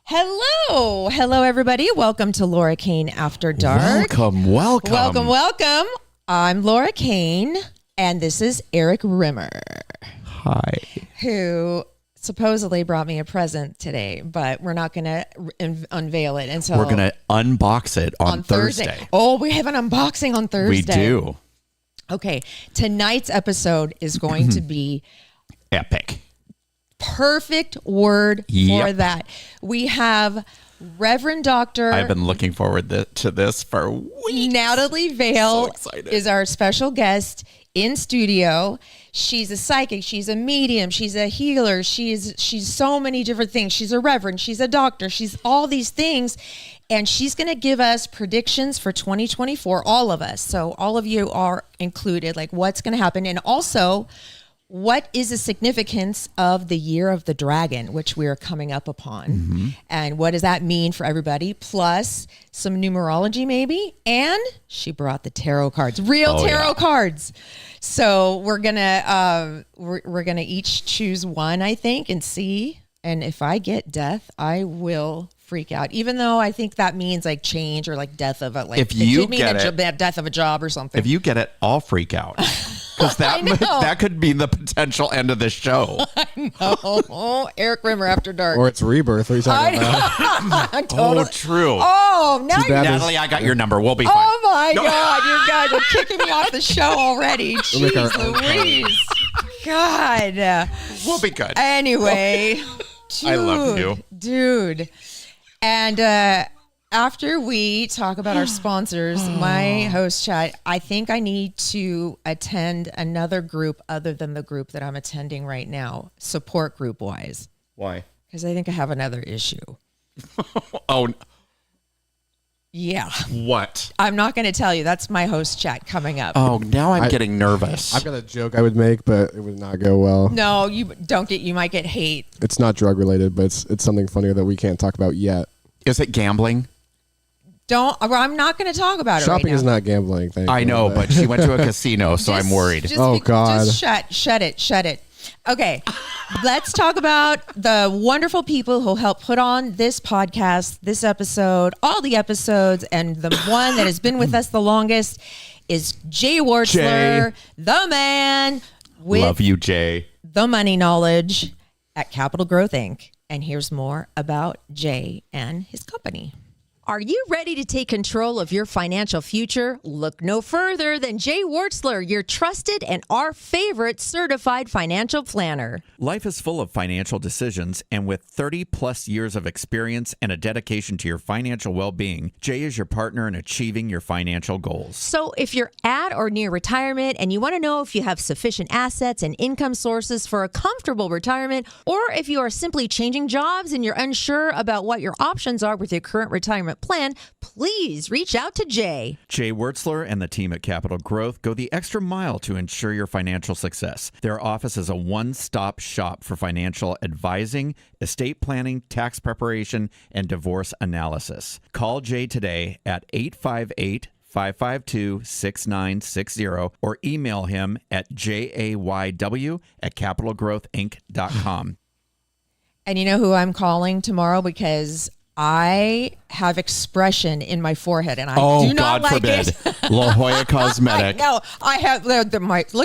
Hello, everybody. Welcome to Laura Kane After Dark. Welcome. I'm Laura Kane, and this is Erik Rimmer. Hi. Who supposedly brought me a present today, but we're not going to unveil it until... We're going to unbox it on Thursday. Oh, we have an unboxing on Thursday. We do. Okay. Tonight's episode is going to be... epic. Perfect word for that. We have Reverend Doctor... I've been looking forward to this for weeks. Natalie Veil So excited. is our special guest in studio. She's a psychic. She's a medium. She's a healer. She's so many different things. She's a reverend. She's a doctor. She's all these things. And she's going to give us predictions for 2024, all of us. So all of you are included, like what's going to happen. And also... what is the significance of the year of the dragon, which we are coming up upon? Mm-hmm. And what does that mean for everybody? Plus some numerology maybe. And she brought the tarot cards, tarot cards. So we're gonna each choose one, I think, and see. And if I get death, I will freak out. Even though I think that means like change or like death of a if you get death of a job or something. If you get it, I'll freak out. Because that could be the potential end of the show. I know. Erik Rimmer After Dark. Or it's rebirth. What are you talking about? Totally. Oh, true. Oh, now Natalie, I got your number. We'll be fine. Oh, my God. You guys are kicking me off the show already. Jeez Louise. God. We'll be good. Anyway. I love you. Dude. And after we talk about our sponsors, my host chat, I think I need to attend another group other than the group that I'm attending right now, support group wise. Why? Because I think I have another issue. Oh. Yeah. What? I'm not going to tell you. That's my host chat coming up. Oh, now I'm getting nervous. I've got a joke I would make, but it would not go well. No, you might get hate. It's not drug related, but it's something funnier that we can't talk about yet. Is it gambling? I'm not going to talk about it right now. Shopping is not gambling. I know, but she went to a casino, so I'm worried. God. Just shut it. Okay, let's talk about the wonderful people who helped put on this podcast, this episode, all the episodes, and the one that has been with us the longest is Jay Wartzler, the man with love you, Jay. The money knowledge at Capital Growth Inc. And here's more about Jay and his company. Are you ready to take control of your financial future? Look no further than Jay Wartzler, your trusted and our favorite certified financial planner. Life is full of financial decisions, and with 30 plus years of experience and a dedication to your financial well-being, Jay is your partner in achieving your financial goals. So if you're at or near retirement and you want to know if you have sufficient assets and income sources for a comfortable retirement, or if you are simply changing jobs and you're unsure about what your options are with your current retirement plan, please reach out to Jay. Jay Wartzler and the team at Capital Growth go the extra mile to ensure your financial success. Their office is a one-stop shop for financial advising, estate planning, tax preparation, and divorce analysis. Call Jay today at 858-552-6960 or email him at jayw@capitalgrowthinc.com. And you know who I'm calling tomorrow because I have expression in my forehead, and I do not God like forbid. it. La Jolla Cosmetic. No, I have look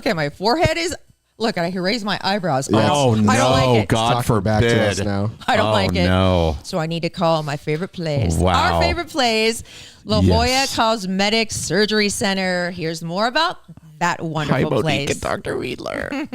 at my forehead is. Look, I raise my eyebrows. Oh no! I don't like it. God forbid. Back to us now. I don't like it. No. So I need to call my favorite place. Wow. Our favorite place, La Jolla Cosmetic Surgery Center. Here's more about that wonderful place. And Dr. Weidler.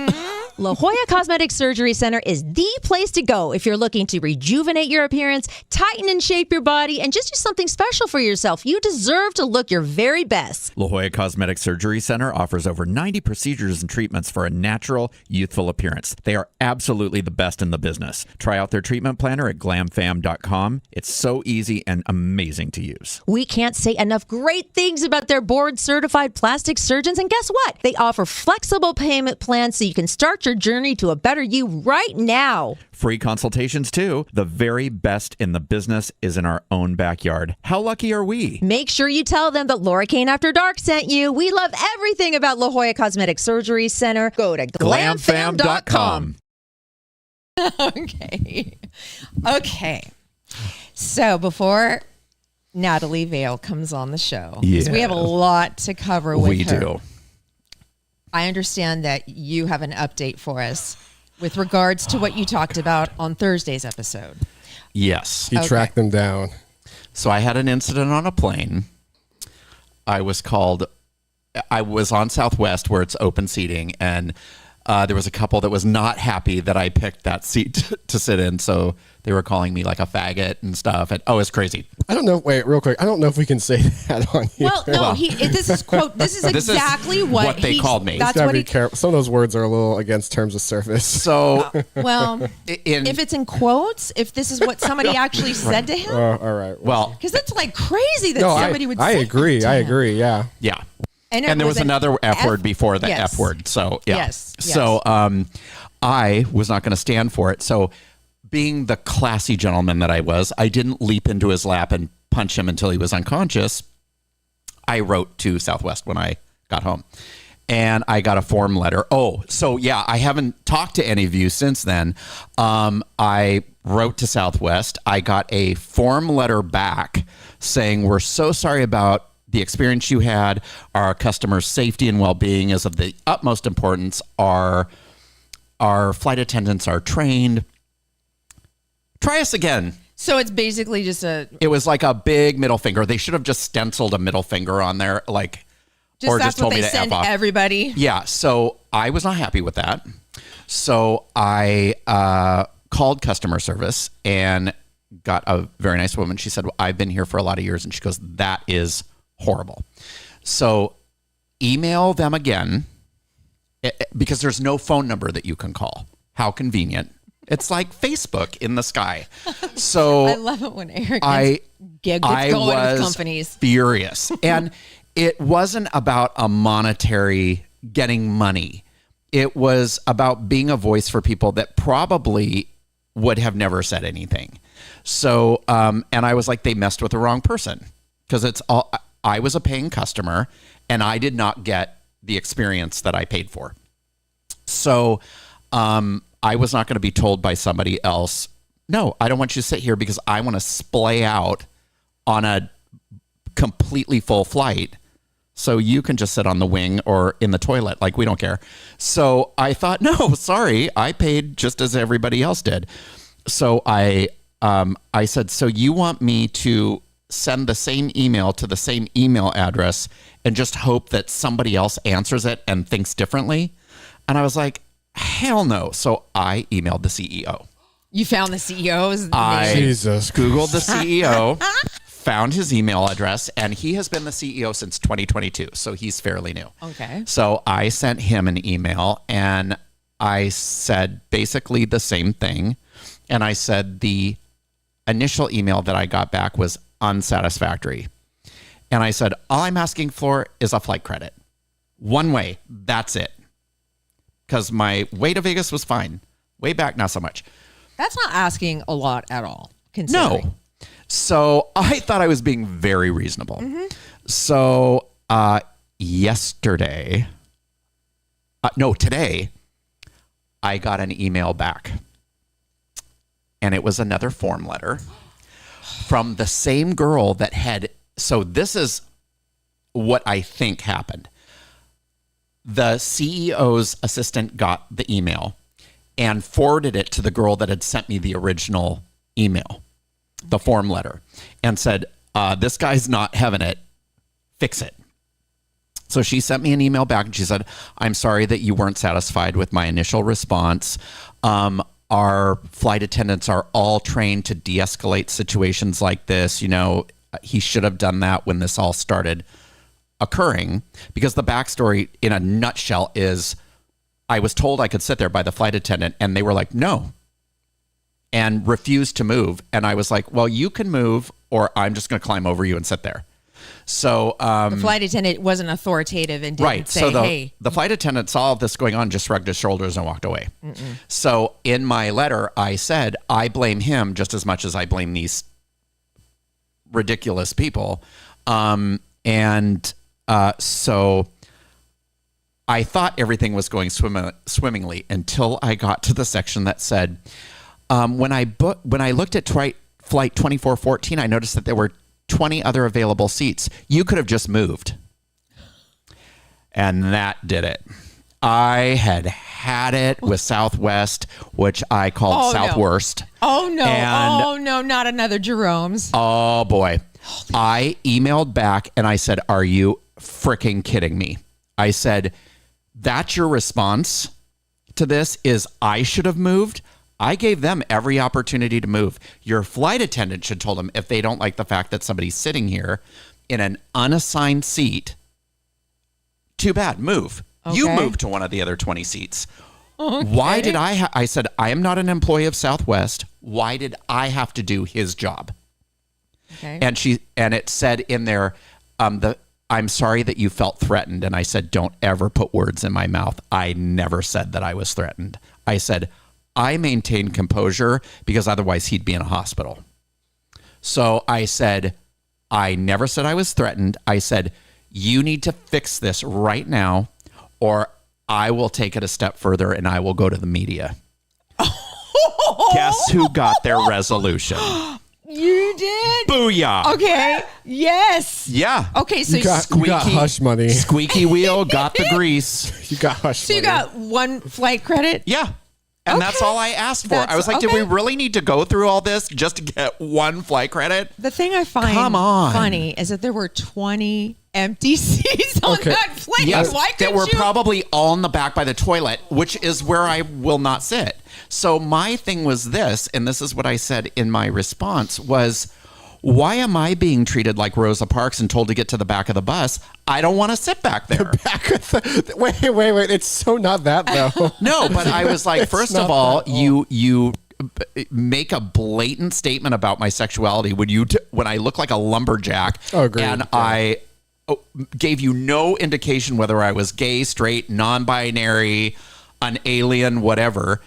La Jolla Cosmetic Surgery Center is the place to go if you're looking to rejuvenate your appearance, tighten and shape your body, and just do something special for yourself. You deserve to look your very best. La Jolla Cosmetic Surgery Center offers over 90 procedures and treatments for a natural, youthful appearance. They are absolutely the best in the business. Try out their treatment planner at glamfam.com. It's so easy and amazing to use. We can't say enough great things about their board-certified plastic surgeons, and guess what? They offer flexible payment plans so you can start your journey to a better you right now. Free consultations too. The very best in the business is in our own backyard. How lucky are we? Make sure you tell them that Laura Kane After Dark sent you. We love everything about La Jolla Cosmetic Surgery Center. Go to glamfam.com. Okay. Okay. So before Natalie Veil comes on the show, because we have a lot to cover with her. We do. I understand that you have an update for us with regards to what you talked about on Thursday's episode. Yes. He tracked them down. So I had an incident on a plane. I was on Southwest where it's open seating, and there was a couple that was not happy that I picked that seat to sit in. So they were calling me like a faggot and stuff. And it's crazy. I don't know. Wait, real quick. I don't know if we can say that on here. Well, no, this is exactly what they called me. That's Gotta what be he careful. Some of those words are a little against terms of service. So, well, if it's in quotes, if this is what somebody actually said to him, all right. Well, because that's like crazy that somebody would say I agree. that to I him. agree. Yeah. yeah. And there was another F word before the yes. F word. So, yeah. Yes. So, I was not going to stand for it. So, being the classy gentleman that I was, I didn't leap into his lap and punch him until he was unconscious. I wrote to Southwest when I got home, and I got a form letter. Oh, so yeah, I haven't talked to any of you since then. I wrote to Southwest. I got a form letter back saying, we're so sorry about the experience you had. Our customers' safety and well-being is of the utmost importance. Our flight attendants are trained. Try us again. So it's basically just It was like a big middle finger. They should have just stenciled a middle finger on there, like, or that's just told what me they to F send off. everybody. Yeah. So I was not happy with that. So I called customer service and got a very nice woman. She said, well, I've been here for a lot of years. And she goes, that is horrible. So email them again because there's no phone number that you can call. How convenient. It's like Facebook in the sky. So I love it when Erik gets going with companies. Furious. And it wasn't about a monetary getting money. It was about being a voice for people that probably would have never said anything. So, and I was like, they messed with the wrong person because I was a paying customer and I did not get the experience that I paid for. So, I was not going to be told by somebody else, no, I don't want you to sit here because I want to splay out on a completely full flight. So you can just sit on the wing or in the toilet. Like, we don't care. So I thought, no, sorry, I paid just as everybody else did. So I said, so you want me to send the same email to the same email address and just hope that somebody else answers it and thinks differently? And I was like, hell no. So I emailed the CEO. You found the CEO's name? I Jesus. Googled the CEO, found his email address, and he has been the CEO since 2022. So he's fairly new. Okay. So I sent him an email and I said basically the same thing. And I said the initial email that I got back was unsatisfactory. And I said, all I'm asking for is a flight credit. One way. That's it. Because my way to Vegas was fine. Way back, not so much. That's not asking a lot at all. Considering. No. So I thought I was being very reasonable. Mm-hmm. So today, I got an email back. And it was another form letter from the same girl that had... So this is what I think happened. The CEO's assistant got the email and forwarded it to the girl that had sent me the original email, the form letter, and said, this guy's not having it. Fix it. So she sent me an email back and she said, I'm sorry that you weren't satisfied with my initial response. Our flight attendants are all trained to de-escalate situations like this. You know, he should have done that when this all started occurring, because the backstory in a nutshell is I was told I could sit there by the flight attendant and they were like, no, and refused to move. And I was like, well, you can move or I'm just going to climb over you and sit there. So the flight attendant wasn't authoritative and didn't say, hey. The flight attendant saw all this going on, just shrugged his shoulders and walked away. Mm-mm. So in my letter, I said, I blame him just as much as I blame these ridiculous people. So I thought everything was going swimmingly until I got to the section that said, when I looked at flight 2414, I noticed that there were 20 other available seats. You could have just moved. And that did it. I had it with Southwest, which I called Southworst. Oh, no. And, oh, no, not another Jerome's. Oh, boy. I emailed back and I said, are you freaking kidding me? I said, that's your response to this is I should have moved? I gave them every opportunity to move. Your flight attendant should told them if they don't like the fact that somebody's sitting here in an unassigned seat, too bad, move. Okay. You move to one of the other 20 seats. Okay. Why did I said, I am not an employee of Southwest. Why did I have to do his job? Okay. And it said in there, I'm sorry that you felt threatened. And I said, don't ever put words in my mouth. I never said that I was threatened. I said, I maintain composure because otherwise he'd be in a hospital. So I said, I never said I was threatened. I said, you need to fix this right now or I will take it a step further and I will go to the media. Guess who got their resolution? You did? Booyah. Okay. Yes. Yeah. Okay, so you got hush money. Squeaky wheel got the grease. You got hush money. So you got one flight credit? Yeah. And that's all I asked for. I was like, did we really need to go through all this just to get one flight credit? The thing I find funny is that there were 20 empty seats on that flight. Yes, why that were probably all in the back by the toilet, which is where I will not sit. So my thing was this, and this is what I said in my response was, why am I being treated like Rosa Parks and told to get to the back of the bus? I don't want to sit back there. Wait. It's so not that, though. No, but I was like, first of all, you make a blatant statement about my sexuality when I look like a lumberjack. Oh, great. And I gave you no indication whether I was gay, straight, non-binary, an alien, whatever.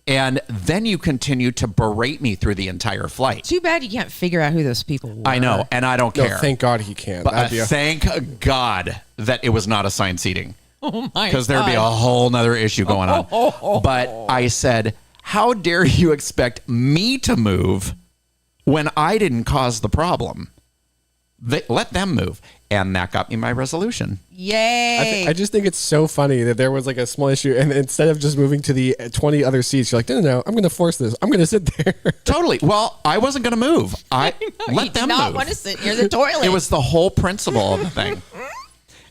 And then you continue to berate me through the entire flight. Too bad you can't figure out who those people were. I know, and I don't care. Thank God he can't. But thank God that it was not assigned seating. Oh my! Because there'd be a whole nother issue going on. But I said, how dare you expect me to move when I didn't cause the problem? Let them move. And that got me my resolution. Yay. I just think it's so funny that there was like a small issue. And instead of just moving to the 20 other seats, you're like, no, I'm going to force this. I'm going to sit there. Totally. Well, I wasn't going to move. Let them move. You did not want to sit near the toilet. It was the whole principle of the thing.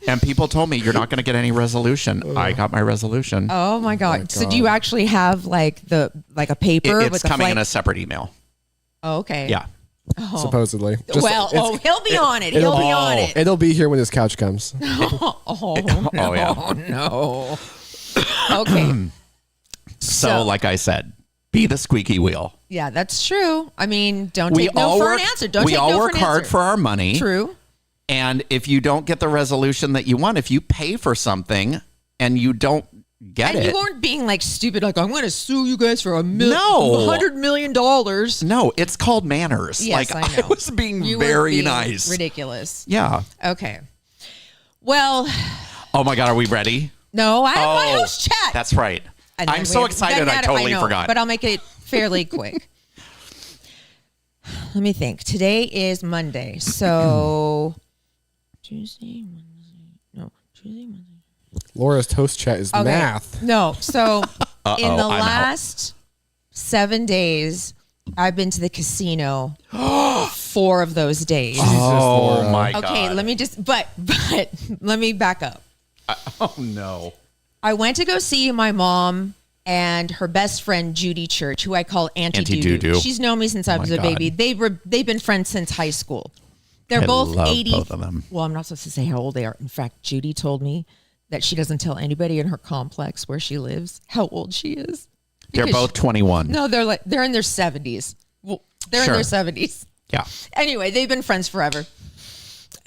And people told me, you're not going to get any resolution. I got my resolution. Oh, my God. So do you actually have like a paper? It's coming in a separate email. Oh, okay. Yeah. Oh. Supposedly. He'll be on it. He'll be on it. It'll be here when his couch comes. No. Okay. So, like I said, be the squeaky wheel. Yeah, that's true. I mean, don't take no for an answer. We all work hard for our money. True. And if you don't get the resolution that you want, if you pay for something and you don't get it. You weren't being like stupid, like, I'm going to sue you guys for $100 million. No, it's called manners. Yes, like, I know. I was being very nice. Ridiculous. Yeah. Okay. Well. Oh my God, are we ready? No, I have my host chat. That's right. I'm so excited I totally forgot. But I'll make it fairly quick. Let me think. Today is Monday. So Tuesday, Wednesday. Laura's toast chat is math. No. So in the last 7 days, I've been to the casino 4 of those days. Oh my God. Okay, let me just, but let me back up. Oh no. I went to go see my mom and her best friend, Judy Church, who I call Auntie Doo-Doo. She's known me since I was a baby. They've been friends since high school. They're both 80. Both of them. Well, I'm not supposed to say how old they are. In fact, Judy told me that she doesn't tell anybody in her complex where she lives how old she is. They're both 21. No, they're in their 70s. Well, they're in their 70s. Yeah. Anyway, they've been friends forever.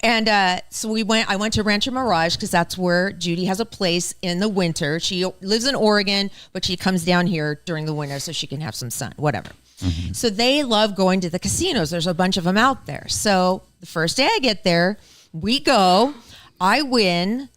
And so I went to Rancho Mirage because that's where Judy has a place in the winter. She lives in Oregon, but she comes down here during the winter so she can have some sun, whatever. Mm-hmm. So they love going to the casinos. There's a bunch of them out there. So the first day I get there, we go, I win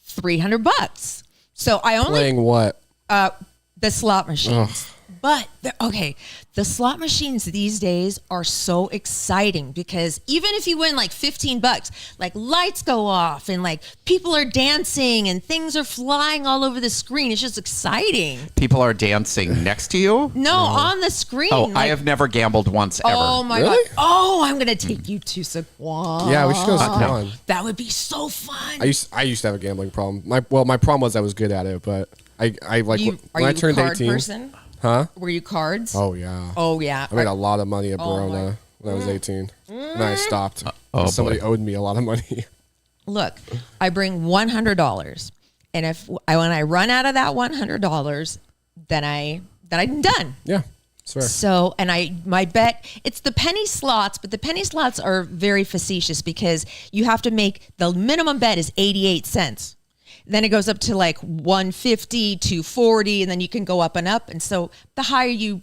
$300. So I only playing what? The slot machines. But the slot machines these days are so exciting because even if you win like $15, like lights go off and like people are dancing and things are flying all over the screen. It's just exciting. People are dancing next to you? No, on the screen. Oh, I have never gambled once ever. Oh my God. Oh, I'm gonna take you to Saquon. Yeah, we should go to Saquon. That would be so fun. I used to have a gambling problem. My problem was I was good at it, but I like when I turned a card 18. Person? Huh? Were you cards? Oh yeah. Oh yeah. I made a lot of money at Verona when I was 18. And I stopped. Somebody owed me a lot of money. Look, I bring $100, and when I run out of that $100, then I'm done. Yeah. That's fair. So, and my bet, it's the penny slots, but the penny slots are very facetious because you have to make, the minimum bet is 88 cents. Then it goes up to like 150, 240, and then you can go up and up. And so the higher you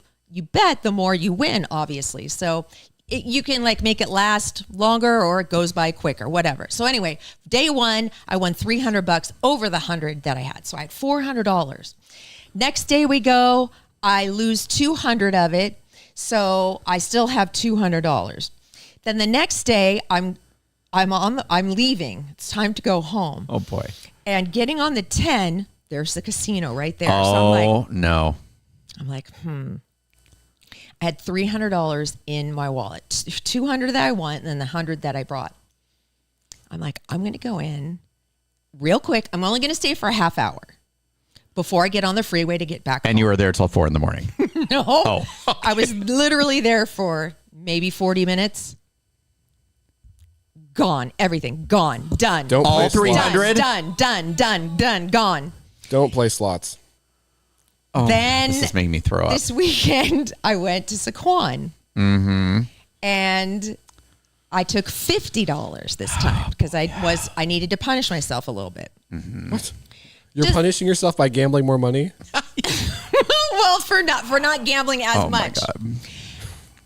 bet, the more you win, obviously. So you can like make it last longer or it goes by quicker, whatever. So anyway, day one, I won $300 over the 100 that I had. So I had $400. Next day we go, I lose 200 of it. So I still have $200. Then the next day I'm leaving. It's time to go home. Oh boy. And getting on the 10, there's the casino right there. Oh, no. I'm like, I had $300 in my wallet, 200 that I want, and then the 100 that I brought. I'm like, I'm going to go in real quick. I'm only going to stay for a half hour before I get on the freeway to get back home. And you were there till 4 a.m. No. Oh, okay. I was literally there for maybe 40 minutes. Gone. Everything. Gone. Done. Don't All play 300? Done. Gone. Don't play slots. Oh, Then this is making me throw up. this weekend, I went to Saquon. And I took $50 this time because I needed to punish myself a little bit. What? You're punishing yourself by gambling more money? Well, for not gambling as much. Oh my God.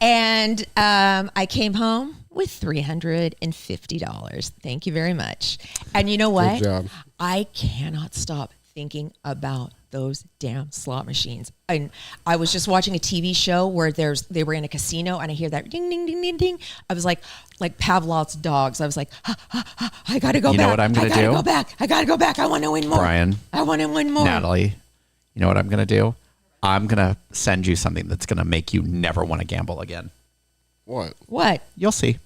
And I came home with $350. Thank you very much. And you know what? Good job. I cannot stop thinking about those damn slot machines. And I was just watching a TV show where they were in a casino and I hear that ding, ding, ding, ding, ding. I was like Pavlov's dogs. I was like, I got to go back. You know what I'm going to do? I got to go back. I want to win more. Brian. I want to win more. Natalie, you know what I'm going to do? I'm going to send you something that's going to make you never want to gamble again. What? You'll see.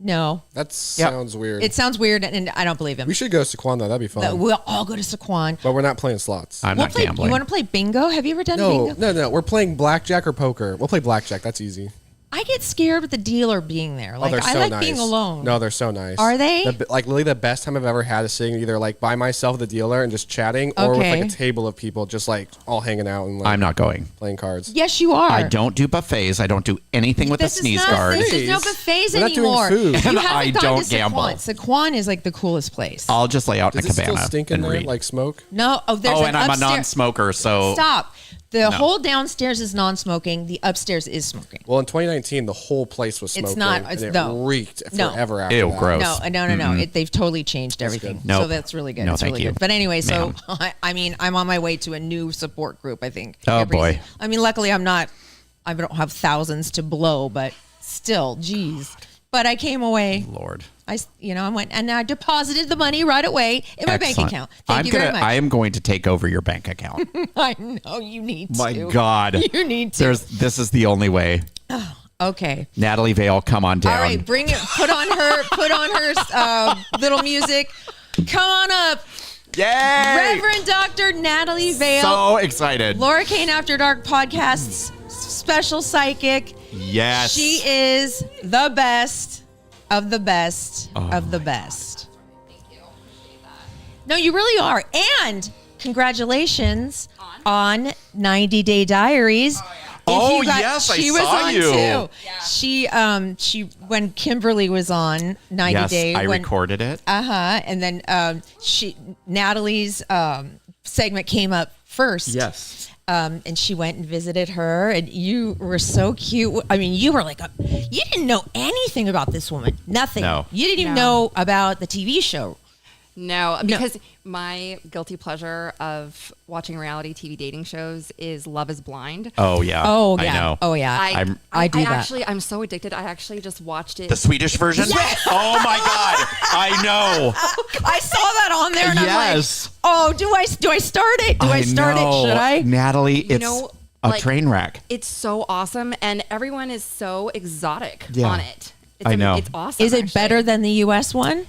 No. That sounds weird. It sounds weird and I don't believe him. We should go to Saquon though. That'd be fun. We'll all go to Saquon. But we're not playing slots. I'm not gambling. You want to play bingo? Have you ever done bingo? No. We're playing blackjack or poker. We'll play blackjack. That's easy. I get scared with the dealer being there. Like, they're I so like nice. being alone. No, they're so nice. Are they? Like literally the best time I've ever had is sitting either like by myself with the dealer and just chatting, or with like a table of people just like all hanging out and like I'm not going. playing cards. Yes, you are. I don't do buffets. I don't do anything with a sneeze guard. There's no buffets We're not doing anymore. food. You And haven't I gone don't to gamble. Saquon. Saquon is like the coolest place. I'll just lay out Does in it a cabana still stink in and there read. like smoke? No. Oh, there's and I'm a upstairs. non-smoker, so Stop. The whole downstairs is non-smoking. The upstairs is smoking. Well, in 2019, the whole place was smoking. It's not. And it No. reeked No. forever after Ew, that. gross. No. They've totally changed everything. good. Nope. So that's really good. No, it's thank really you. good. But anyway, so Ma'am. I mean, I'm on my way to a new support group, I think. Oh, boy. I mean, luckily I don't have thousands to blow, but still, geez. But I came away. Lord. I went and I deposited the money right away in my bank Excellent. account. Thank you very much. I am going to take over your bank account. I know you need to. My God. You need to. This is the only way. Okay. Natalie Veil, come on down. All right, bring it. Put on her little music. Come on up. Yay! Reverend Doctor Natalie Vail. So excited. Laura Kane After Dark Podcast's special psychic. Yes. She is the best of the best of the best. Thank you. Appreciate that. No, you really are. And congratulations on 90 Day Diaries. Oh, If you yes, I she was saw on you. too. Yeah. She when Kimberly was on 90 Yes, Day. I when, recorded it. And then Natalie's segment came up first. Yes. And she went and visited her, and you were so cute. I mean, you were like, you didn't know anything about this woman. Nothing. No. You didn't even know about the TV show. No, because my guilty pleasure of watching reality TV dating shows is Love is Blind. Oh yeah. Oh I yeah. know. Oh yeah. I do that. Actually, I'm so addicted. I actually just watched it. The Swedish version? Yes! Oh my God. I know. I saw that on there, and Yes. I'm like, oh, do I start it? Do I start it? know. Should I? Natalie, it's know, a like, train wreck. It's so awesome, and everyone is so exotic Yeah. on it. I know. It's awesome. Is it actually. better than the U.S. one?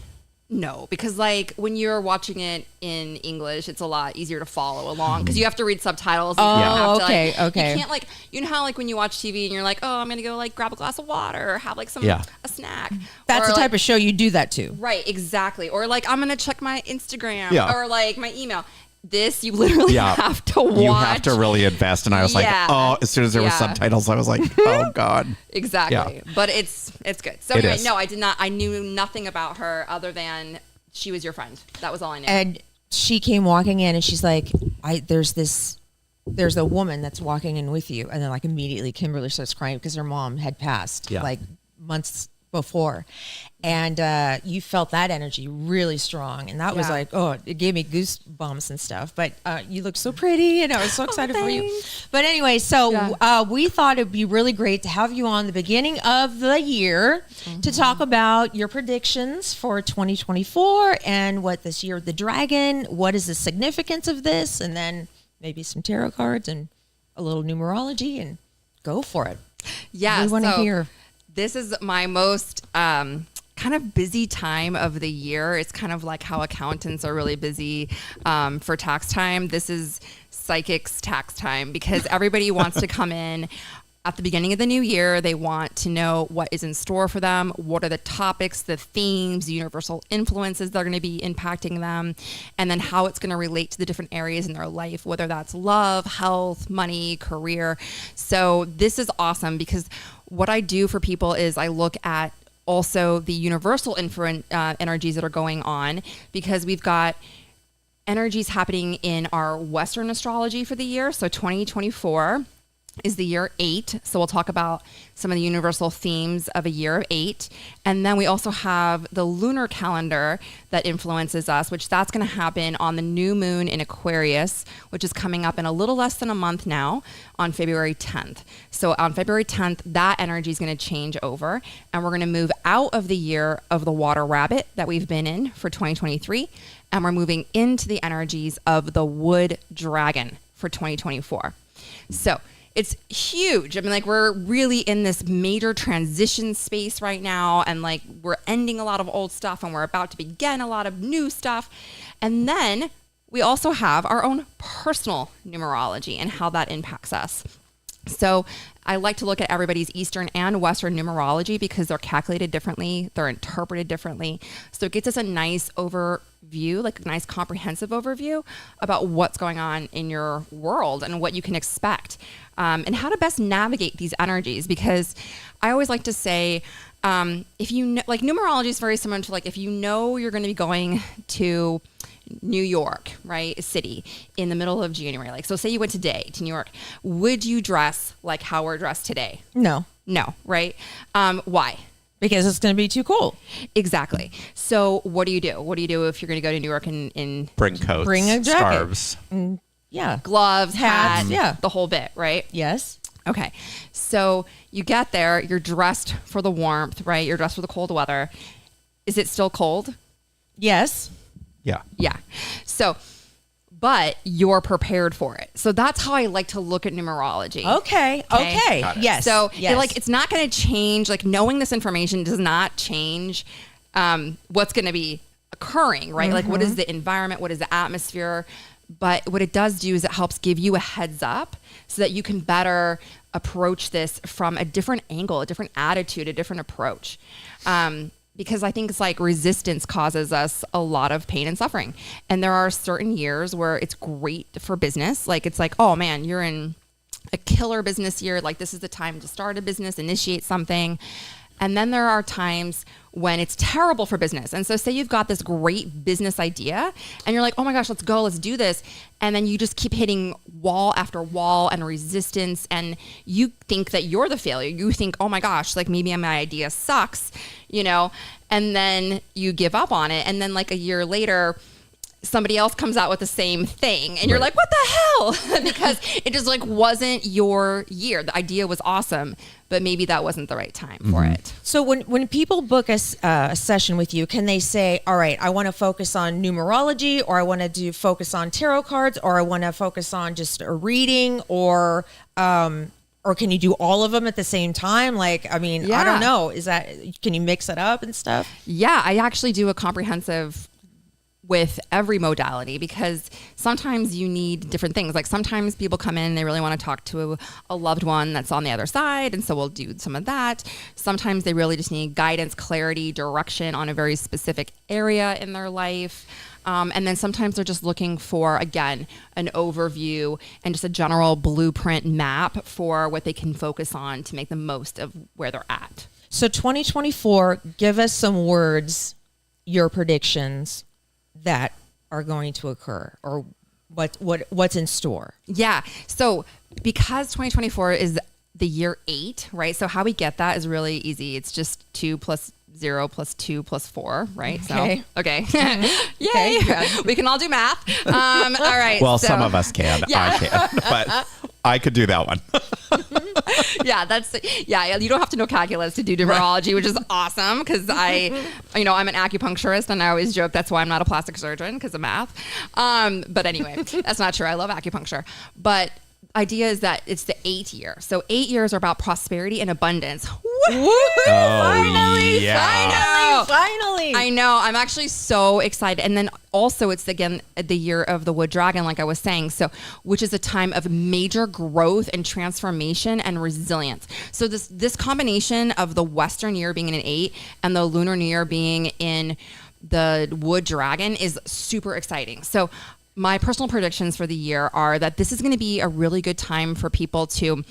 No, because like when you're watching it in English, it's a lot easier to follow along because you have to read subtitles. And you have to, okay, like, okay. You can't like, you know how like when you watch TV and you're like, oh, I'm gonna go like grab a glass of water or have like some a snack. That's Or, the like, type of show you do that to. right, exactly. Or like I'm gonna check my Instagram Yeah. or like my email. This you literally Yeah. have to watch. You have to really invest. And I was Yeah. like, oh, as soon as there was Yeah. subtitles, I was like, oh God. Exactly. Yeah. But it's good. So It anyway, is. no, I did not. I knew nothing about her other than she was your friend. That was all I knew. And she came walking in, and she's like, there's a woman that's walking in with you. And then like immediately Kimberly starts crying because her mom had passed like months before. And you felt that energy really strong. And that was Yeah. like, oh, it gave me goosebumps and stuff. But you look so pretty, and I was so excited for you. But anyway, so we thought it'd be really great to have you on the beginning of the year to talk about your predictions for 2024 and what this year of the dragon, what is the significance of this, and then maybe some tarot cards and a little numerology, and go for it. Yeah, We want to so hear. This is my most kind of busy time of the year. It's kind of like how accountants are really busy for tax time. This is psychics tax time because everybody wants to come in at the beginning of the new year. They want to know what is in store for them. What are the topics, the themes, the universal influences that are going to be impacting them, and then how it's going to relate to the different areas in their life, whether that's love, health, money, career. So this is awesome because what I do for people is I look at also the universal energies that are going on, because we've got energies happening in our Western astrology for the year. So 2024 is the year 8. So we'll talk about some of the universal themes of a year of 8. And then we also have the lunar calendar that influences us, which that's going to happen on the new moon in Aquarius, which is coming up in a little less than a month now on February 10th. So on February 10th, that energy is going to change over, and we're going to move out of the year of the water rabbit that we've been in for 2023. And we're moving into the energies of the wood dragon for 2024. So it's huge. I mean, like, we're really in this major transition space right now, and like we're ending a lot of old stuff and we're about to begin a lot of new stuff. And then we also have our own personal numerology and how that impacts us. So I like to look at everybody's Eastern and Western numerology because they're calculated differently, they're interpreted differently. So it gets us a nice overview, like a nice comprehensive overview about what's going on in your world and what you can expect, and how to best navigate these energies. Because I always like to say, if you know, like, numerology is very similar to, like, if you know you're going to be going to New York, right, a city in the middle of January, like, so say you went today to New York, would you dress like how we're dressed today? No, Right? Why? because it's going to be too cold. Exactly. So what do you do? What do you do if you're going to go to New York in Bring coats, Bring a jacket. scarves. Yeah. gloves, Hats, hat, yeah. the whole bit, right? Yes. Okay. So you get there, you're dressed for the warmth, right? You're dressed for the cold weather. Is it still cold? Yes. Yeah. Yeah. So, but you're prepared for it. So that's how I like to look at numerology. Okay. Got it. Yes. So yes. like, it's not going to change. Like, knowing this information does not change what's going to be occurring, right? Like, what is the environment? What is the atmosphere? But what it does do is it helps give you a heads up so that you can better approach this from a different angle, a different attitude, a different approach. Because I think it's like resistance causes us a lot of pain and suffering. And there are certain years where it's great for business. Like, it's like, oh man, you're in a killer business year. Like, this is the time to start a business, initiate something. And then there are times when it's terrible for business. And so say you've got this great business idea and you're like, oh my gosh, let's go, let's do this. And then you just keep hitting wall after wall and resistance. And you think that you're the failure. You think, oh my gosh, like maybe my idea sucks, you know, and then you give up on it. And then like a year later, somebody else comes out with the same thing and you're like, what the hell? Because it just like wasn't your year. The idea was awesome, but maybe that wasn't the right time for it. So when people book a session with you, can they say, all right, I want to focus on numerology, or I want to focus on tarot cards, or I want to focus on just a reading, or can you do all of them at the same time? Like, I mean, I don't know. Can you mix it up and stuff? Yeah, I actually do a comprehensive with every modality, because sometimes you need different things. Like sometimes people come in, they really want to talk to a loved one that's on the other side. And so we'll do some of that. Sometimes they really just need guidance, clarity, direction on a very specific area in their life. And then sometimes they're just looking for, again, an overview and just a general blueprint map for what they can focus on to make the most of where they're at. So 2024, give us some words, your predictions that are going to occur, or what's in store. Yeah. So because 2024 is the year 8, right? So how we get that is really easy. It's just 2 plus 0 plus 2 plus 4, right? Okay. So, okay. Yay. Okay. We can all do math. All right. Well, so, some of us can. Yeah. I can. But I could do that one. Yeah, you don't have to know calculus to do numerology, which is awesome, because I'm an acupuncturist, and I always joke that's why I'm not a plastic surgeon, because of math. But anyway, that's not true. I love acupuncture. But idea is that it's the 8th year. So 8 years are about prosperity and abundance. Woo! Finally! I know. I'm actually so excited. And then also it's again the year of the wood dragon, like I was saying. So, which is a time of major growth and transformation and resilience. So this combination of the Western year being in an 8 and the lunar new year being in the wood dragon is super exciting. So my personal predictions for the year are that this is going to be a really good time for people to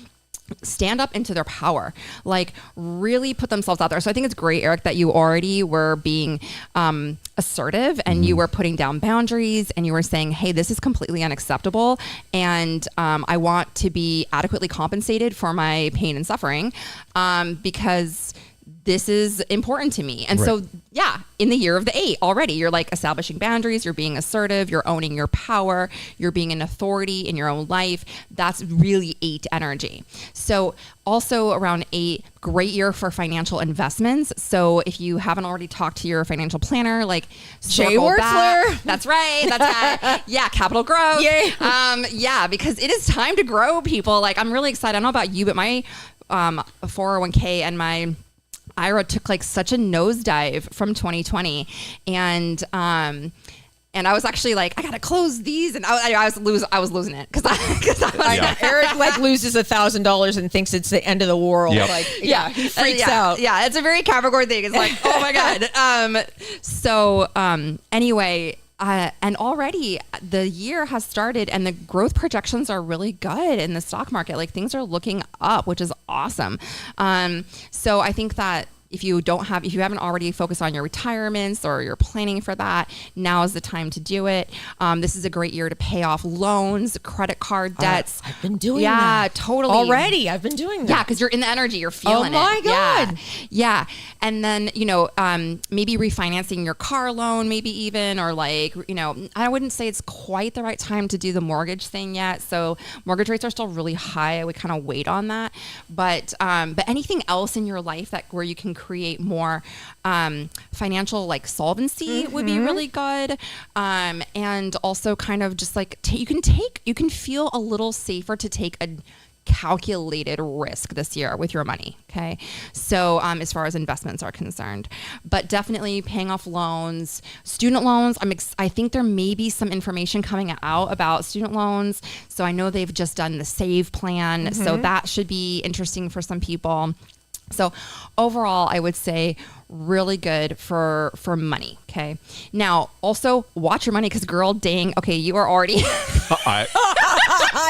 stand up into their power, like really put themselves out there. So I think it's great, Erik, that you already were being assertive and you were putting down boundaries and you were saying, hey, this is completely unacceptable. And I want to be adequately compensated for my pain and suffering because this is important to me. And so, yeah, in the year of the 8 already, you're like establishing boundaries, you're being assertive, you're owning your power, you're being an authority in your own life. That's really 8 energy. So also around 8, great year for financial investments. So if you haven't already talked to your financial planner, like Jay Wertzler. That's right. That's yeah, capital growth. Yay. Yeah, because it is time to grow, people. Like I'm really excited. I don't know about you, but my 401k and my IRA took like such a nosedive from 2020, and I was actually like, I gotta close these, and I was losing it because Erik like loses $1,000 and thinks it's the end of the world. Yep. Like he freaks out. Yeah, it's a very Capricorn thing. It's like, oh my god. Anyway. And already the year has started and the growth projections are really good in the stock market. Like things are looking up, which is awesome. So I think that if you haven't already focused on your retirements or you're planning for that, now is the time to do it. This is a great year to pay off loans, credit card debts. I've been doing that. Yeah, totally. Already, I've been doing that. Yeah, because you're in the energy, you're feeling it. Oh my God. Yeah. And then, maybe refinancing your car loan, maybe even, or like, I wouldn't say it's quite the right time to do the mortgage thing yet. So mortgage rates are still really high. I would kind of wait on that. But anything else in your life where you can create more financial like solvency would be really good. And also kind of just like you can feel a little safer to take a calculated risk this year with your money. Okay. So as far as investments are concerned, but definitely paying off loans, student loans. I think there may be some information coming out about student loans. So I know they've just done the SAVE plan. So that should be interesting for some people. So overall, I would say really good for money. Okay. Now also watch your money because girl, dang. Okay. You are already.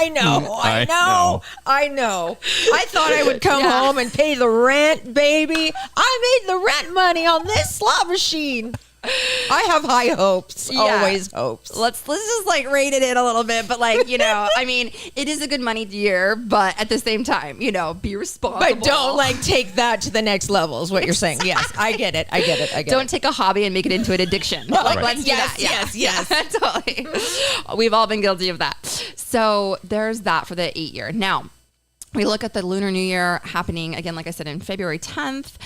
I know. I thought I would come home and pay the rent, baby. I made the rent money on this slot machine. I have high hopes. Yeah. Always hopes. Let's just like rate it in a little bit, but like, I mean, it is a good money year, but at the same time, be responsible. But don't like take that to the next level is what you're saying. Yes, I get it. Don't take a hobby and make it into an addiction. Like, let's do that. Yes. Totally. We've all been guilty of that. So there's that for the 8-year. Now, we look at the Lunar New Year happening again, like I said, in February 10th.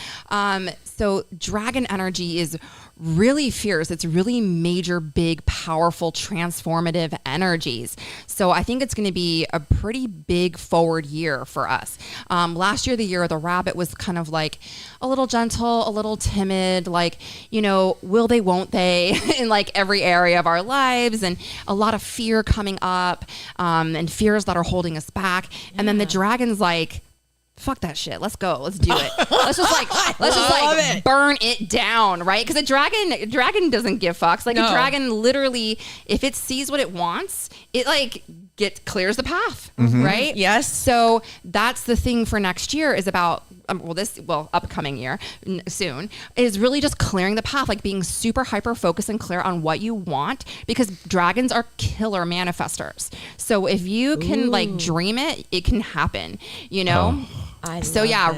So dragon energy is really fierce. It's really major, big, powerful, transformative energies. So I think it's going to be a pretty big forward year for us. Last year, the year of the rabbit was kind of like a little gentle, a little timid, like, will they, won't they, in like every area of our lives, and a lot of fear coming up, and fears that are holding us back. And then the dragon's like, fuck that shit. Let's go. Let's do it. Let's just like burn it down, right? Because a dragon doesn't give fucks. Like a dragon, literally, if it sees what it wants, it like clears the path, right? Yes. So that's the thing for next year is about upcoming year soon is really just clearing the path, like being super hyper focused and clear on what you want, because dragons are killer manifestors. So if you can like dream it, it can happen,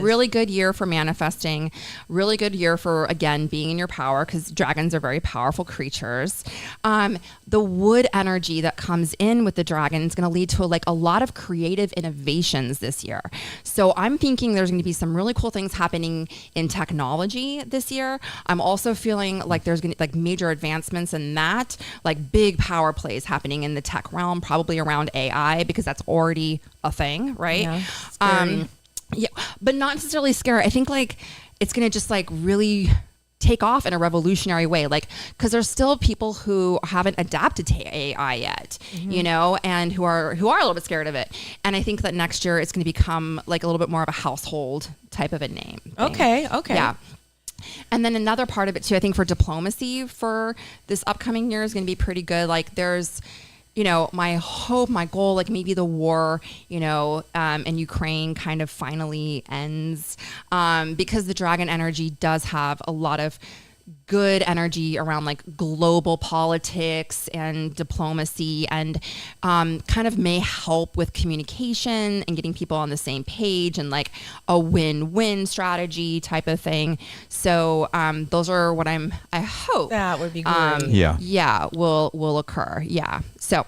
really good year for manifesting, really good year for, again, being in your power, because dragons are very powerful creatures. The wood energy that comes in with the dragon is going to lead to a lot of creative innovations this year. So I'm thinking there's going to be some really cool things happening in technology this year. I'm also feeling like there's going to be major advancements in that, like big power plays happening in the tech realm, probably around AI, because that's already a thing, right? Yeah, scary. Yeah, but not necessarily scary. I think it's going to just really take off in a revolutionary way, because there's still people who haven't adapted to AI yet, and who are a little bit scared of it. And I think that next year it's going to become a little bit more of a household type of a name thing. Okay. Yeah. And then another part of it too, I think for diplomacy for this upcoming year is going to be pretty good. There's my hope, my goal, maybe the war, in Ukraine kind of finally ends, because the dragon energy does have a lot of good energy around global politics and diplomacy, and kind of may help with communication and getting people on the same page and a win-win strategy type of thing. So those are what I hope That would be great. will occur. Yeah. So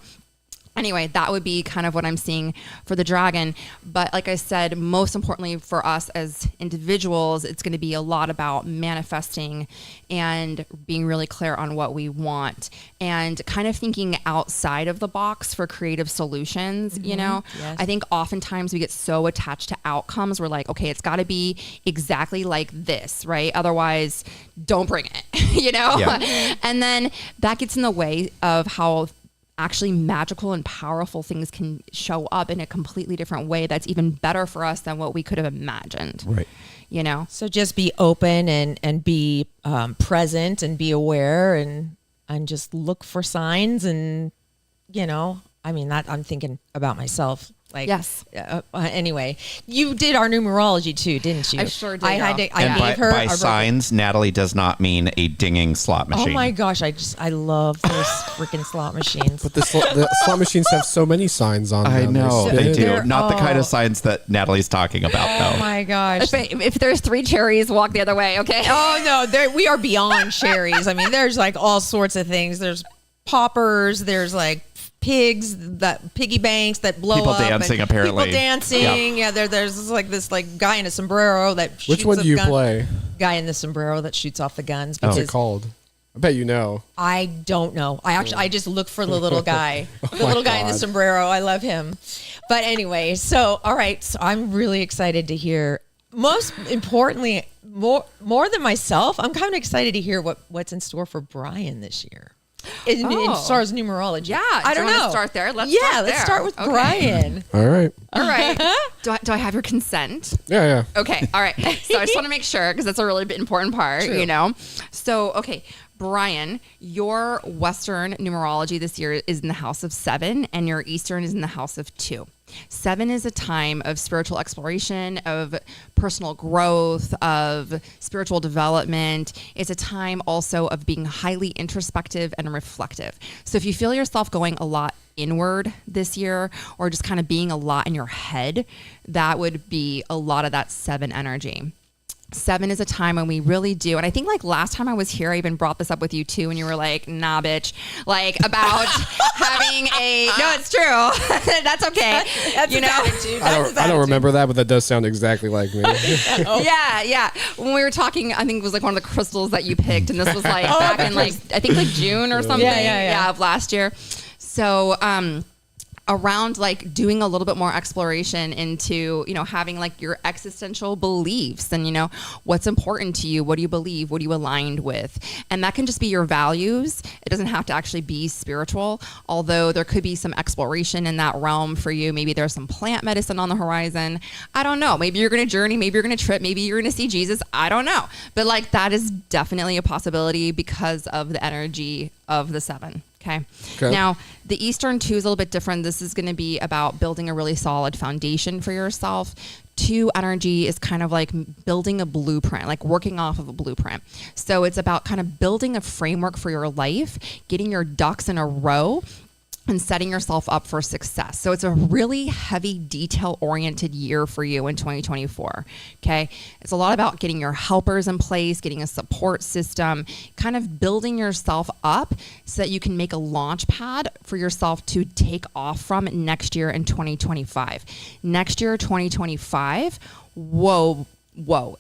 anyway, that would be kind of what I'm seeing for the dragon. But like I said, most importantly for us as individuals, it's going to be a lot about manifesting and being really clear on what we want and kind of thinking outside of the box for creative solutions. Yes. I think oftentimes we get so attached to outcomes. We're like, okay, it's got to be exactly like this, right? Otherwise, don't bring it, Yeah. And then that gets in the way of how actually magical and powerful things can show up in a completely different way that's even better for us than what we could have imagined. Right. So just be open and be present and be aware and just look for signs and, that I'm thinking about myself. Yes. Anyway, you did our numerology too, didn't you? I sure did. I had to. I And gave her by our signs, Natalie does not mean a dinging slot machine. Oh my gosh! I love those freaking slot machines. But the slot machines have so many signs on them. I know They're they spinning. do. Not the kind of signs that Natalie's talking about, Oh though. my gosh! If there's 3 cherries, walk the other way, okay? Oh no, we are beyond cherries. I mean, there's all sorts of things. There's poppers. There's pigs, piggy banks that blow People up. dancing, and apparently. People dancing. Yeah, there's this guy in a sombrero that shoots Which one do you play? Guy in the sombrero that shoots off the guns. What's Because it called? I bet you know. I don't know. I just look for the little guy. The little guy in the God. sombrero. I love him. But anyway, so all right. So I'm really excited to hear. Most importantly, more than myself, I'm kind of excited to hear what's in store for Brian this year. as far as numerology. Yeah. I don't Do you know. wanna start there? Let's let's start with Okay. Brian. All right. All right. Do I have your consent? Yeah. Okay. All right. So I just want to make sure because that's a really important part, True. you know? So, okay. Brian, your Western numerology this year is in the house of 7 and your Eastern is in the house of 2. 7 is a time of spiritual exploration, of personal growth, of spiritual development. It's a time also of being highly introspective and reflective. So if you feel yourself going a lot inward this year or just kind of being a lot in your head, that would be a lot of that 7 energy. 7 is a time when we really do. And I think like last time I was here, I even brought this up with you too. And you were like, nah, bitch, like about having no, it's true. That's okay. That's you his know, attitude. I don't remember that, but that does sound exactly like me. yeah. When we were talking, I think it was like one of the crystals that you picked. And this was like back in like, I think like June or something of last year. So, around like doing a little bit more exploration into, you know, having like your existential beliefs and, you know, what's important to you, what do you believe, what are you aligned with? And that can just be your values. It doesn't have to actually be spiritual, although there could be some exploration in that realm for you. Maybe there's some plant medicine on the horizon. I don't know. Maybe you're going to journey, maybe you're going to trip, maybe you're going to see Jesus. I don't know. But like that is definitely a possibility because of the energy of the 7. Okay. Now, the Eastern 2 is a little bit different. This is going to be about building a really solid foundation for yourself. 2 energy is kind of like building a blueprint, like working off of a blueprint. So it's about kind of building a framework for your life, getting your ducks in a row, and setting yourself up for success. So it's a really heavy detail-oriented year for you in 2024, okay? It's a lot about getting your helpers in place, getting a support system, kind of building yourself up so that you can make a launch pad for yourself to take off from next year in 2025. Next year, 2025, whoa,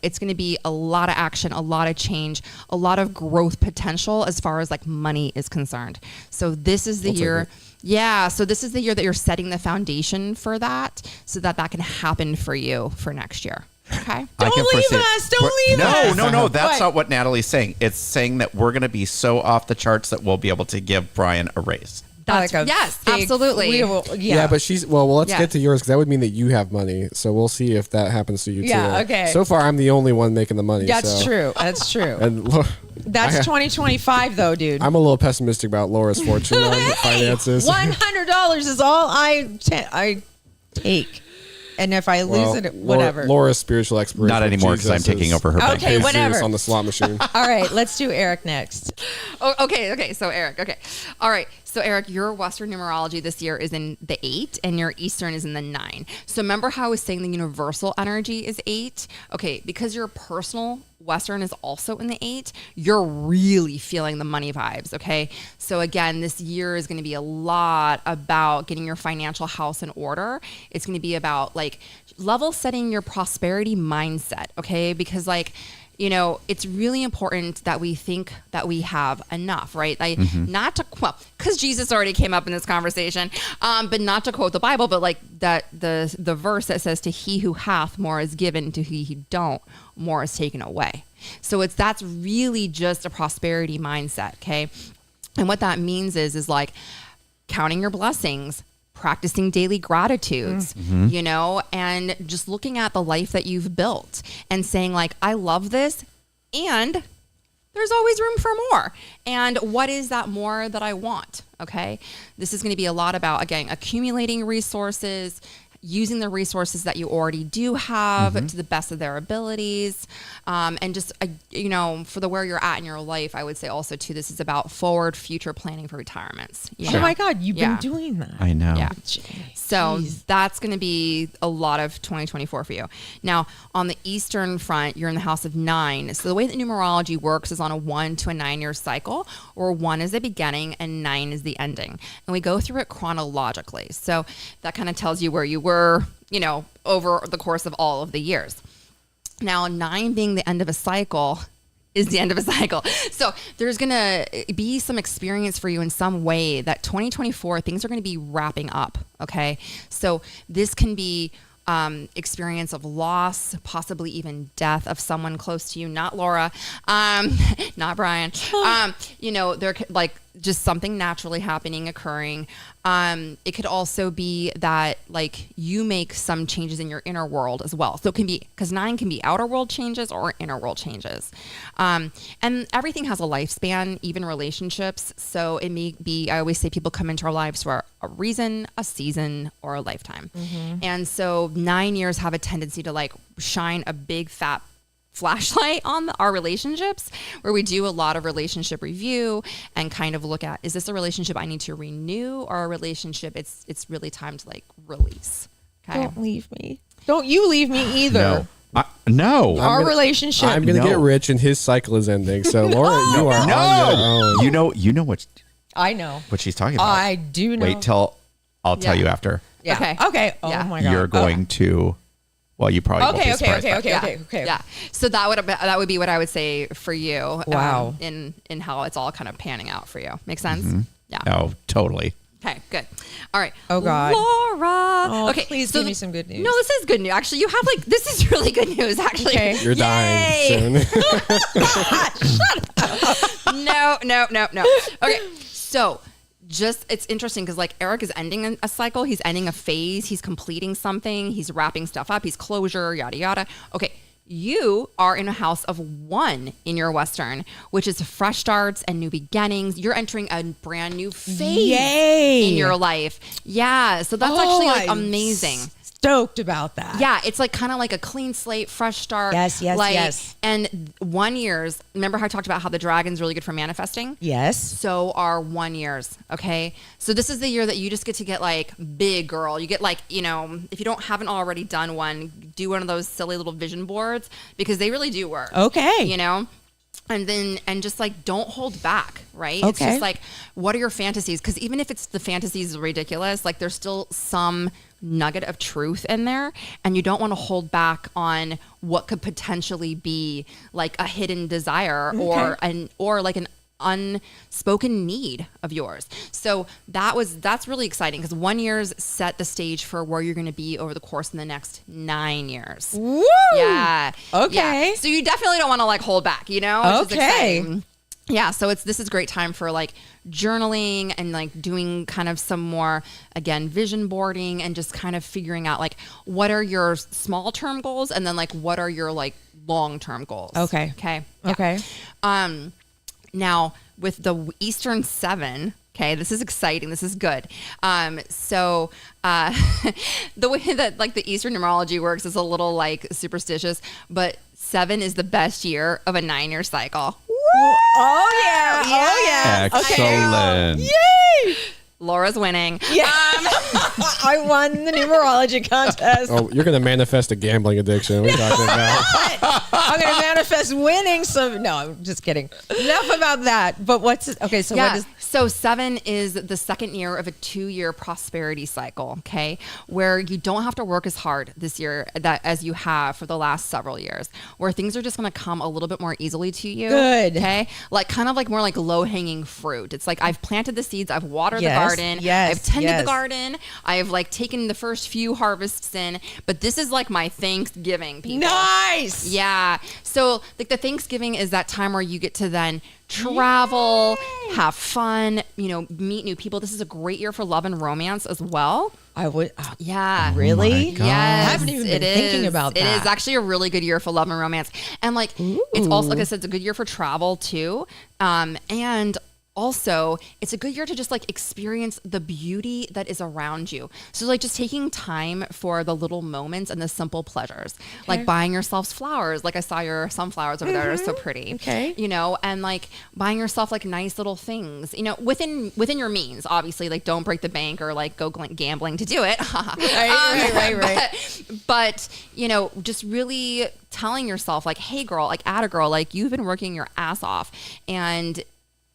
it's going to be a lot of action, a lot of change, a lot of growth potential as far as like money is concerned. So this is the year. Yeah. So this is the year that you're setting the foundation for that so that that can happen for you for next year. Okay. Don't leave us. No. That's not what Natalie's saying. It's saying that we're going to be so off the charts that we'll be able to give Brian a raise. Like a yes, big absolutely. Yeah, but she's let's Yeah. get to yours because that would mean that you have money. So we'll see if that happens to you too. Yeah, okay. So far, I'm the only one making the money. That's so. true. That's true. And That's 2025 though, dude. I'm a little pessimistic about Laura's fortune on finances. $100 is all I take. And if I lose it, whatever. Laura's spiritual exploration. Not anymore because I'm taking over her bank. Okay, whatever. On the slot machine. All right, let's do Erik next. Oh, okay. So Erik, okay. All right. So Erik, your Western numerology this year is in the 8 and your Eastern is in the 9. So remember how I was saying the universal energy is 8? Okay, because your personal Western is also in the 8, you're really feeling the money vibes, okay? So again, this year is going to be a lot about getting your financial house in order. It's going to be about like level setting your prosperity mindset, okay? Because like, you know, it's really important that we think that we have enough, right? Like not to, because Jesus already came up in this conversation, but not to quote the Bible, but like that the verse that says to he who hath more is given, to he who don't more is taken away. So that's really just a prosperity mindset, okay? And what that means is like counting your blessings, practicing daily gratitudes, you know, and just looking at the life that you've built and saying like, I love this and there's always room for more. And what is that more that I want? Okay. This is going to be a lot about, again, accumulating resources, using the resources that you already do have to the best of their abilities. And just, you know, for where you're at in your life, I would say also too, this is about forward future planning for retirements. You know? Oh my God, you've been doing that. I know. Yeah. So that's going to be a lot of 2024 for you. Now, on the Eastern front, you're in the house of 9. So the way that numerology works is on a 1 to a 9-year cycle, where 1 is the beginning and 9 is the ending. And we go through it chronologically. So that kind of tells you where you were, you know, over the course of all of the years. Now, 9 being the end of a cycle is the end of a cycle. So there's going to be some experience for you in some way that 2024, things are going to be wrapping up. Okay. So this can be experience of loss, possibly even death of someone close to you, not Laura, not Brian. You know, there like just something naturally happening, occurring. It could also be that like you make some changes in your inner world as well. So it can be, because 9 can be outer world changes or inner world changes. And everything has a lifespan, even relationships. So it may be, I always say people come into our lives for a reason, a season, or a lifetime. And so 9 years have a tendency to like shine a big fat flashlight on our relationships, where we do a lot of relationship review and kind of look at, is this a relationship I need to renew, or a relationship it's really time to like release? Okay. Don't leave me. Don't you leave me either. No. Our relationship. I'm gonna get rich, and his cycle is ending. So Laura, you are on your own. You know what I know. what she's talking about. I do know. Wait till I'll tell Yeah. you after. Yeah. Okay. Okay. Oh Yeah. my God. You're going to. Well, you probably won't be surprised. Okay. Yeah. So that would be what I would say for you. Wow. In how it's all kind of panning out for you. Make sense? Yeah. Oh, totally. Okay, good. All right. Oh, God. Laura. Oh, okay. please give me some good news. No, this is good news. Actually, you have like, this is really good news, actually. Okay. You're dying Yay! soon. No. Okay. So it's interesting because like Erik is ending a cycle. He's ending a phase. He's completing something. He's wrapping stuff up. He's closure, yada, yada. Okay. You are in a house of 1 in your Western, which is fresh starts and new beginnings. You're entering a brand new phase in your life. Yeah. So that's actually like amazing. Stoked about that. Yeah, it's like kind of like a clean slate, fresh start. Yes. And 1 years, remember how I talked about how the dragon's really good for manifesting? Yes. So are 1 years, okay? So this is the year that you just get to get like big, girl. You get like, you know, if you haven't already done one, do one of those silly little vision boards, because they really do work. Okay. You know? And just like, don't hold back, right? Okay. It's just like, what are your fantasies? Because even if it's the fantasies ridiculous, like there's still some nugget of truth in there, and you don't want to hold back on what could potentially be like a hidden desire or like an unspoken need of yours. So that's really exciting, because 1 year's set the stage for where you're going to be over the course of the next 9 years. Woo! Yeah. Okay. Yeah. So you definitely don't want to like hold back, you know? Which is Okay. exciting. Yeah, so this is a great time for like journaling and like doing kind of some more, again, vision boarding, and just kind of figuring out like what are your small term goals, and then like what are your like long term goals. Okay. Okay. Yeah. Okay. Now with the Eastern 7, okay, this is exciting. This is good. So the way that like the Eastern numerology works is a little like superstitious, but 7 is the best year of a 9-year cycle. Oh yeah. Oh yeah. Excellent. Yay! Laura's winning. Yeah. I won the numerology contest. Oh, you're gonna manifest a gambling addiction. What are you talking about? I'm going to manifest winning some. No, I'm just kidding. Enough about that. But okay, so what is. So 7 is the second year of a 2-year prosperity cycle, okay? Where you don't have to work as hard this year as you have for the last several years, where things are just going to come a little bit more easily to you. Good. Okay? Like kind of like more like low-hanging fruit. It's like I've planted the seeds, I've watered the garden, I've tended the garden, I've like taken the first few harvests in, but this is like my Thanksgiving, people. Nice. Yeah. So like the Thanksgiving is that time where you get to then travel, have fun, meet new people. This is a great year for love and romance as well. I would. Yeah. Really? Yes. I haven't even been thinking about that. It is actually a really good year for love and romance. And like, it's also, like I said, it's a good year for travel too. And also, it's a good year to just like experience the beauty that is around you. So like just taking time for the little moments and the simple pleasures, like buying yourselves flowers. Like I saw your sunflowers over there; they're so pretty. Okay, and like buying yourself like nice little things. Within your means, obviously. Like don't break the bank or like go gambling to do it. Right. But just really telling yourself like, hey, girl, like atta girl, like you've been working your ass off and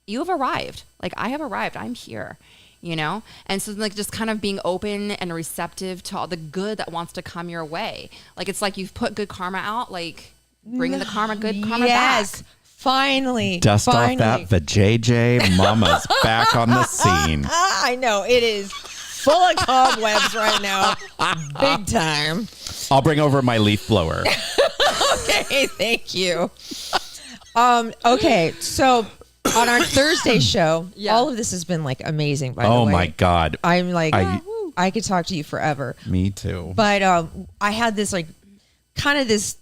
you have arrived. Like I have arrived. I'm here, And so like just kind of being open and receptive to all the good that wants to come your way. Like it's like you've put good karma out, like bringing the good karma back. Finally. Dust off that vajayjay. Mama's back on the scene. I know. It is full of cobwebs right now. Big time. I'll bring over my leaf blower. Okay. Thank you. Okay. So on our Thursday show, Yeah. all of this has been like amazing, by the way. Oh my God. I'm like, I could talk to you forever. Me too. But I had this like kind of this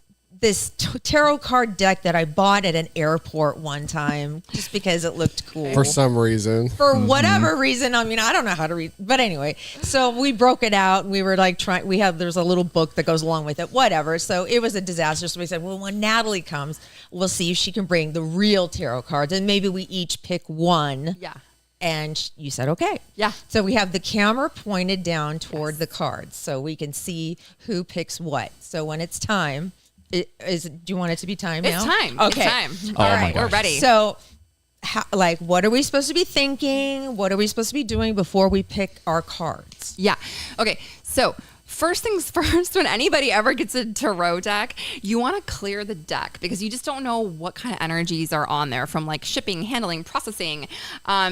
tarot card deck that I bought at an airport one time just because it looked cool. For some reason. For whatever reason. I mean, I don't know how to read, but anyway, so we broke it out and we were like there's a little book that goes along with it, whatever. So it was a disaster. So we said, well, when Natalie comes, we'll see if she can bring the real tarot cards and maybe we each pick one. Yeah. And you said, okay. Yeah. So we have the camera pointed down toward the cards so we can see who picks what. So when it's time, do you want it to be time now? It's time. Okay. It's time. Oh All my right. We're gosh. ready. So, what are we supposed to be thinking? What are we supposed to be doing before we pick our cards? Yeah. Okay. So first things first, when anybody ever gets a tarot deck, you want to clear the deck because you just don't know what kind of energies are on there from like shipping, handling, processing. I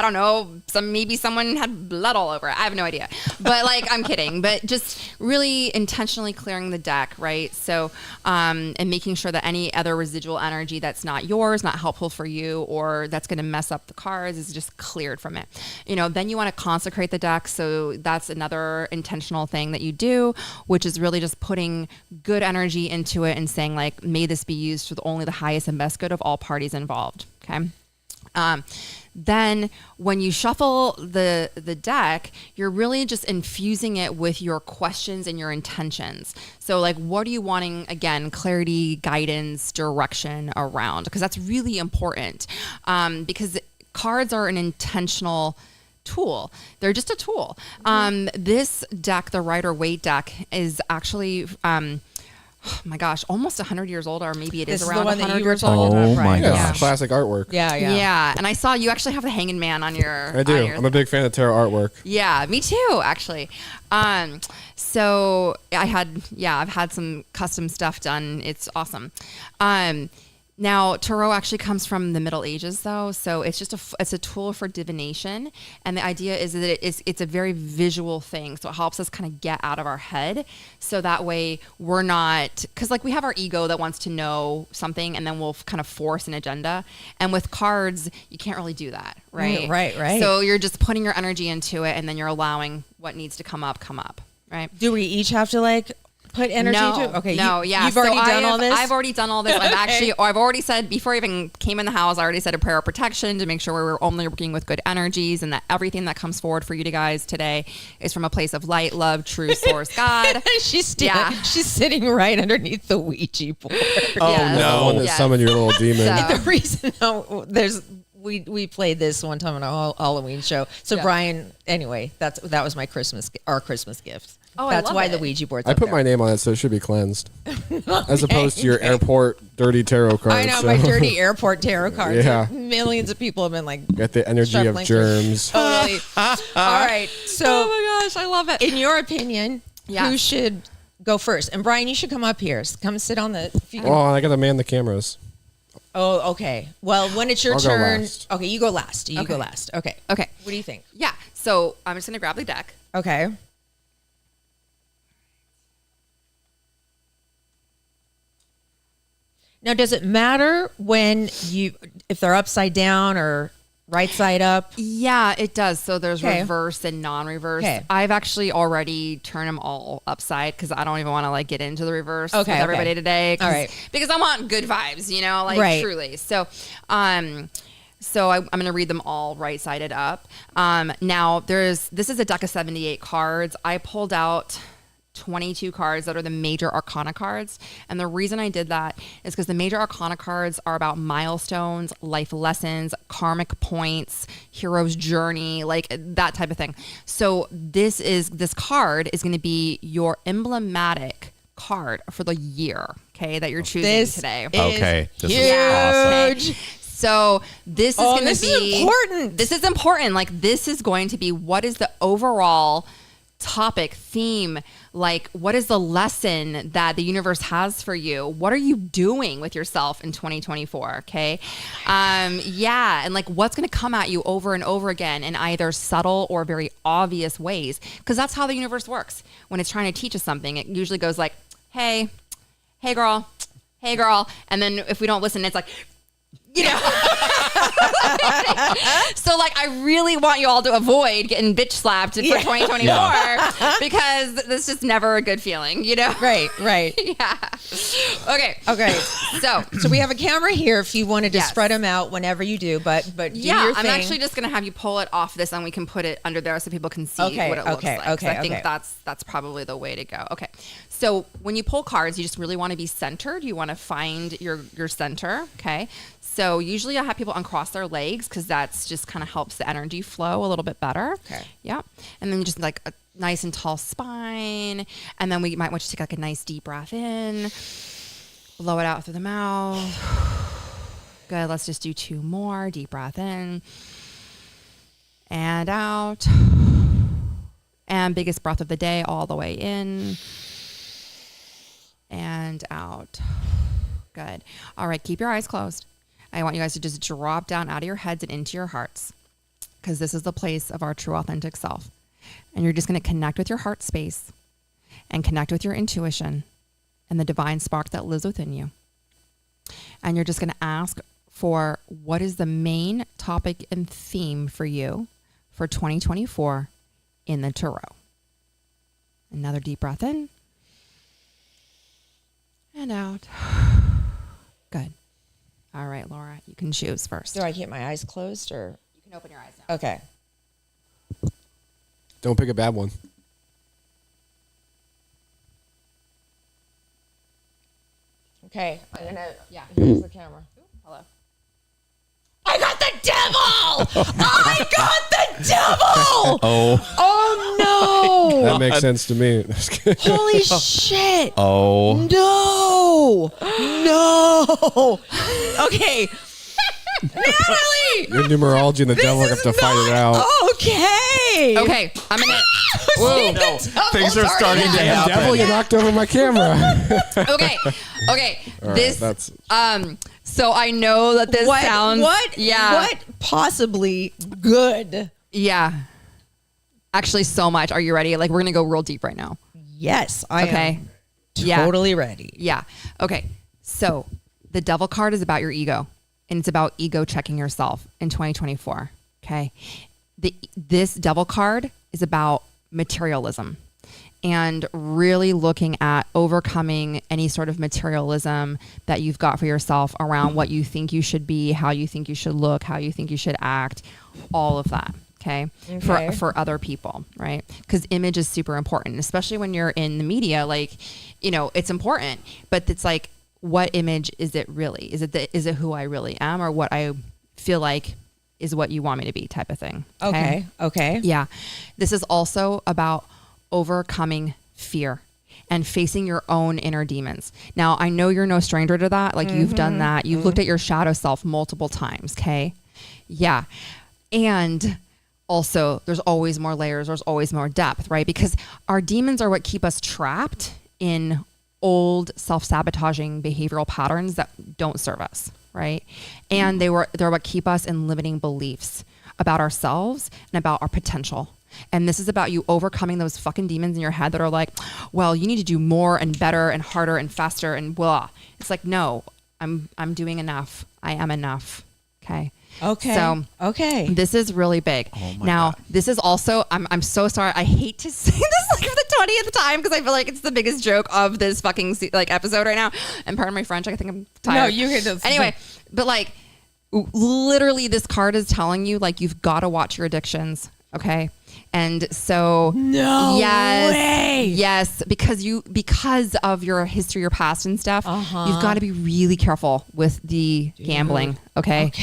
don't know. Maybe someone had blood all over it. I have no idea. But like, I'm kidding. But just really intentionally clearing the deck, right? So, and making sure that any other residual energy that's not yours, not helpful for you, or that's going to mess up the cards is just cleared from it. Then you want to consecrate the deck. So that's another intentional thing that you do, which is really just putting good energy into it and saying like, may this be used for only the highest and best good of all parties involved. Okay. Then when you shuffle the deck, you're really just infusing it with your questions and your intentions. So like, what are you wanting? Again, clarity, guidance, direction around, because that's really important. Because cards are an intentional tool. They're just a tool. This deck, the Rider-Waite deck, is actually, oh my gosh, almost 100 years old, or maybe it is This is around the one that 100 you were years talking old. about, Oh my right? Yeah, gosh. it's classic artwork. Yeah. Yeah, and I saw you actually have the Hanging Man on your. I do. on your- I'm a big fan of tarot artwork. Yeah, me too, actually. So I've had some custom stuff done. It's awesome. Now, tarot actually comes from the Middle Ages, though, so it's just it's a tool for divination, and the idea is that it's a very visual thing, so it helps us kind of get out of our head, so that way we're not, because like we have our ego that wants to know something, and then we'll kind of force an agenda, and with cards, you can't really do that, right? Right. So you're just putting your energy into it, and then you're allowing what needs to come up, right? Do we each have to like put energy into it? Okay. You've already done all this? I've already done all this. I've already said, before I even came in the house, I already said a prayer of protection to make sure we were only working with good energies, and that everything that comes forward for you guys today is from a place of light, love, true source, God. She's sitting right underneath the Ouija board. Oh, no. One that summoned your little demon. So- The reason we played this one time on a Halloween show. So Yeah. Brian, anyway, that was our Christmas gift. Oh, I That's love why it. the Ouija board's I up put there. my name on it, so it should be cleansed. As opposed to your airport dirty tarot cards. I know, so- my dirty airport tarot cards. Yeah. Millions of people have been like Got the energy of shuffling through. germs. Totally. All right. So Oh my gosh, I love it. in your opinion, Yes. who should go first? And Brian, you should come up here. Come sit on the. If you can- Oh, I got to man the cameras. Oh, okay. Well, when it's your I'll go turn. last. Okay, you go last. You Okay. go last. Okay. Okay. What do you think? Yeah. So I'm just going to grab the deck. Okay. Now, does it matter if they're upside down or right side up? Yeah, it does. So there's Okay. reverse and non-reverse. Okay. I've actually already turned them all upside because I don't even want to like get into the reverse Okay, with everybody today. All right. Because I want good vibes, like Right. truly. So, so I'm going to read them all right-sided up. Now this is a deck of 78 cards. I pulled out 22 cards that are the major arcana cards. And the reason I did that is because the major arcana cards are about milestones, life lessons, karmic points, hero's journey, like that type of thing. So this card is going to be your emblematic card for the year, okay, that you're choosing This today. is Okay, this is huge. awesome. So this is going to this be is important. This is important. Like this is going to be what is the overall topic, theme, like what is the lesson that the universe has for you? What are you doing with yourself in 2024? Okay. Yeah. And like what's going to come at you over and over again in either subtle or very obvious ways. Cause that's how the universe works. When it's trying to teach us something, it usually goes like, hey girl. And then if we don't listen, it's like, So like, I really want you all to avoid getting bitch slapped for 2024 because this is never a good feeling, you know? Right. Yeah. Okay. So we have a camera here if you wanted to Yes. spread them out whenever you do, but do Yeah, your I'm thing. actually just gonna have you pull it off this, and we can put it under there so people can see Okay, what it looks okay, like. 'Cause I think okay. that's probably the way to go. Okay, so when you pull cards, you just really want to be centered. You want to find your center. Okay, so usually I have people uncross their legs because that's just kind of helps the energy flow a little bit better. Okay. Yeah, and then just like a nice and tall spine, and then we might want you to take like a nice deep breath in, blow it out through the mouth. Good. Let's just do 2 more. Deep breath in and out. And biggest breath of the day all the way in and out. Good. All right. Keep your eyes closed. I want you guys to just drop down out of your heads and into your hearts because this is the place of our true authentic self. And you're just going to connect with your heart space and connect with your intuition and the divine spark that lives within you. And you're just going to ask for what is the main topic and theme for you for 2024 in the tarot. Another deep breath in and out. Good. All right, Laura, you can choose first. Do I keep my eyes closed or? You can open your eyes now. Okay. Don't pick a bad one. Okay. I'm gonna. Yeah. Here's the camera. Hello. I got the devil! I got the devil! Oh That no! makes sense to me. Holy shit! Oh. No! Okay. Natalie! Your numerology and the devil have to fight it out. Okay. Okay, I'm gonna. Whoa, no. Things are starting to Damn, devil, you happen. knocked over my camera. Okay. All right, This. that's So I know that this sounds. Yeah. What possibly good? Yeah. Actually, so much. Are you ready? Like, we're gonna go real deep right now. Yes, I Okay. am Yeah. totally ready. Yeah. Okay. So the devil card is about your ego, and it's about ego checking yourself in 2024. Okay. This devil card is about materialism and really looking at overcoming any sort of materialism that you've got for yourself around what you think you should be, how you think you should look, how you think you should act, all of that. Okay. For other people, right? Because image is super important, especially when you're in the media. Like, you know, it's important, but it's like, what image is it really? Is it who I really am, or what I feel like is what you want me to be, type of thing? Okay. Yeah. This is also about overcoming fear and facing your own inner demons. Now, I know you're no stranger to that. Like, you've done that. You've looked at your shadow self multiple times. Okay. Yeah. And also, there's always more layers. There's always more depth, right? Because our demons are what keep us trapped in old self-sabotaging behavioral patterns that don't serve us, right? And they're what keep us in limiting beliefs about ourselves and about our potential. And this is about you overcoming those fucking demons in your head that are like, well, you need to do more and better and harder and faster and blah. It's like, no, I'm doing enough. I am enough. Okay. Okay. So this is really big. Oh my now, God. this is also, I'm so sorry. I hate to say this like for the 20th time because I feel like it's the biggest joke of this fucking like episode right now. And pardon my French, I think I'm tired. No, you hear this. Anyway, but like literally this card is telling you like you've got to watch your addictions. Okay. And so No yes, way. yes, because of your history, your past and stuff, you've got to be really careful with the gambling. Okay.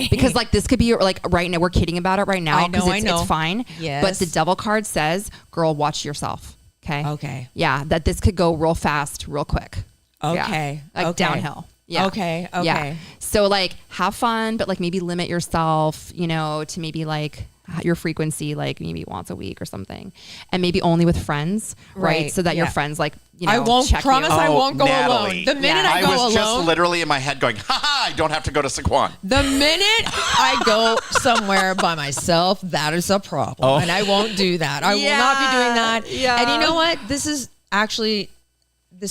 Because like this could be like right now, we're kidding about it right now I know. it's fine. Yes. But the devil card says, girl, watch yourself. Okay. Okay. Yeah. That this could go real fast, real quick. Okay. Yeah. Like Okay. downhill. Yeah. Okay. Yeah. So like have fun, but like maybe limit yourself, you know, to maybe like your frequency, like maybe once a week or something, and maybe only with friends, right? So that your friends, like, you know, I won't check promise you. I won't go Natalie. alone. The minute I I go was alone, just literally in my head going, ha ha, I don't have to go to Saquon. the minute I go somewhere by myself, that is a problem, and I won't do that. I will not be doing that. Yeah. And you know what? This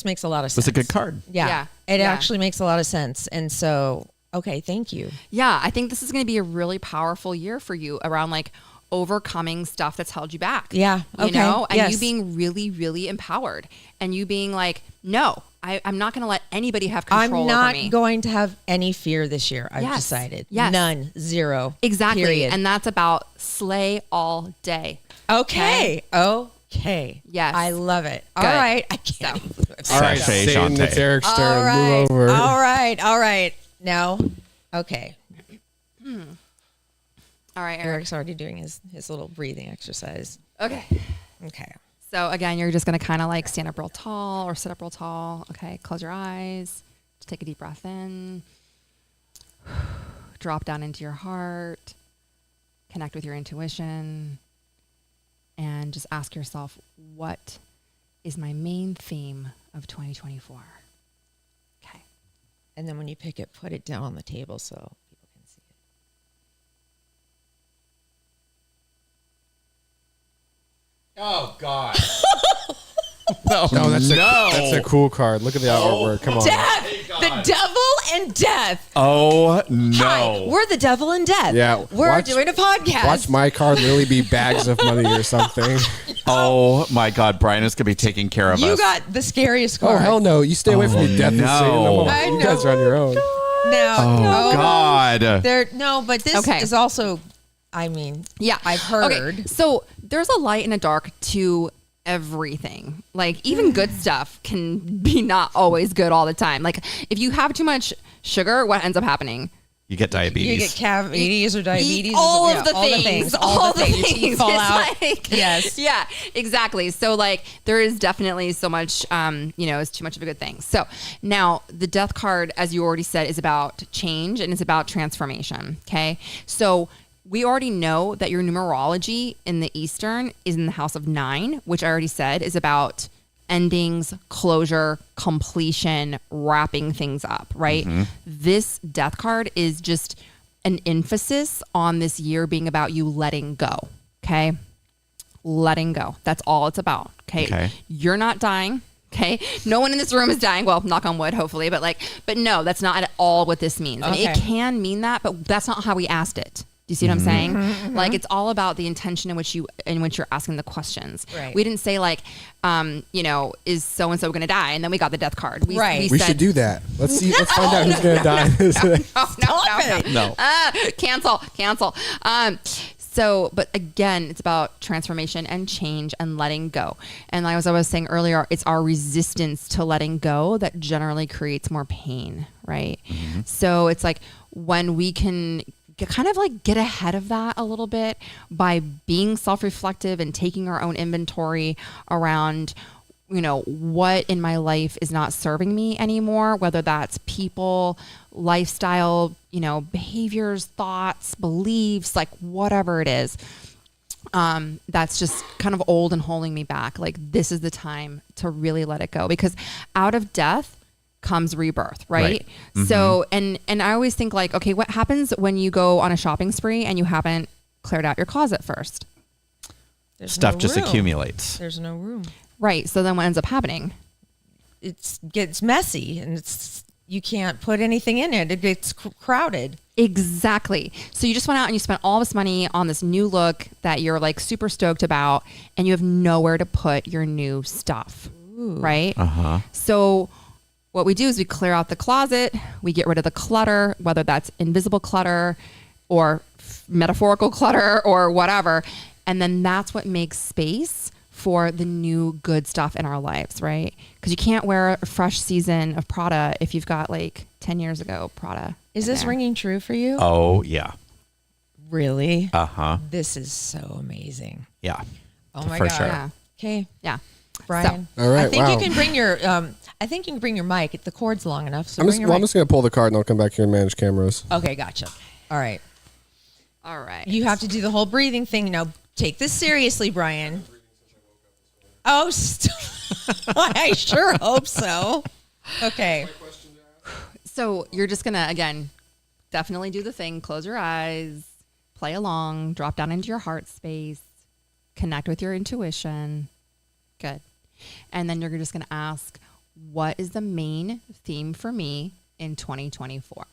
makes a lot of sense. It's a good card. Yeah. Yeah. It Yeah. actually makes a lot of sense. And so, Okay, thank you. Yeah, I think this is going to be a really powerful year for you around like overcoming stuff that's held you back. Yeah. You Okay. know, and Yes. you being really, really empowered and you being like, no, I'm not going to let anybody have control I'm not over me. going to have any fear this year. I've Yes. decided. Yes. None. Zero. Exactly. Period. And that's about slay all day. Okay. Okay. Yes. I love it. Good. All right. I can't. All right, Sashay Satan, Shantae. it's Eric's turn. All right. Move over. All right. All right. Now, okay. All right, Eric. Eric's already doing his little breathing exercise. Okay. Okay. So again, you're just going to kind of like stand up real tall or sit up real tall. Okay. Close your eyes. Just take a deep breath in. Drop down into your heart. Connect with your intuition. And just ask yourself, what is my main theme of 2024? Okay. And then when you pick it, put it down on the table so people can see it. Oh God. No, that's a cool card. Look at the artwork. Come on. Death! The devil and death. Oh Hi, no. we're the devil and death. Yeah, We're watch- doing a podcast. Watch my card literally be bags of money or something. Oh my God. Brian is gonna be taking care of You us. got the scariest Oh card. hell no! You stay away from me, death and no. Satan. I You guys are on your own. No. Oh God. There. No, but this Okay. is also. I mean, Yeah. I've heard. Okay. So there's a light and a dark to everything. Like even good stuff can be not always good all the time. Like if you have too much sugar, what ends up happening? You get diabetes. You get cavities or diabetes. Eat all or of the things. All the Your teeth things. fall It's out. like- Yes. Yeah, exactly. So like there is definitely so much, is too much of a good thing. So now the death card, as you already said, is about change and it's about transformation. Okay. So we already know that your numerology in the Eastern is in the house of 9, which I already said is about endings, closure, completion, wrapping things up, right? This death card is just an emphasis on this year being about you letting go. Okay. Letting go. That's all it's about. Okay. You're not dying. Okay. No one in this room is dying. Well, knock on wood, hopefully, but no, that's not at all what this means. And it Okay. can mean that, but that's not how we asked it. Do you see what I'm saying? Like it's all about the intention in which you're asking the questions. Right. We didn't say like, is so and so going to die, and then we got the death card. We We said, should do that. Let's see. Let's find out who's gonna die. No. No. Cancel. But again, it's about transformation and change and letting go. And like as I was saying earlier, it's our resistance to letting go that generally creates more pain, right? So it's like when we can kind of like get ahead of that a little bit by being self-reflective and taking our own inventory around what in my life is not serving me anymore, whether that's people, lifestyle, behaviors, thoughts, beliefs, like whatever it is, that's just kind of old and holding me back. Like this is the time to really let it go, because out of death comes rebirth, right? So, and I always think like, okay, what happens when you go on a shopping spree and you haven't cleared out your closet first? There's Stuff no just room. accumulates. There's no room. Right. So then what ends up happening? It gets messy, and you can't put anything in it. It gets crowded. Exactly. So you just went out and you spent all this money on this new look that you're like super stoked about, and you have nowhere to put your new stuff. Right. So what we do is we clear out the closet, we get rid of the clutter, whether that's invisible clutter or metaphorical clutter or whatever. And then that's what makes space for the new good stuff in our lives, right? Because you can't wear a fresh season of Prada if you've got like 10 years ago Prada. Is in this there. ringing true for you? Oh yeah. Really? This is so amazing. Yeah. Oh my For God. sure. Yeah. Okay, Yeah. Brian. All right, I think wow. you can bring your. I think you can bring your mic. The cord's long enough. So I'm bring your just mic. gonna pull the card and I'll come back here and manage cameras. Okay, gotcha. All right. All right. You have to do the whole breathing thing. Now, take this seriously, Brian. Oh, I sure hope so. Okay. So you're just going to, again, definitely do the thing. Close your eyes, play along, drop down into your heart space, connect with your intuition. Good. And then you're just going to ask, what is the main theme for me in 2024?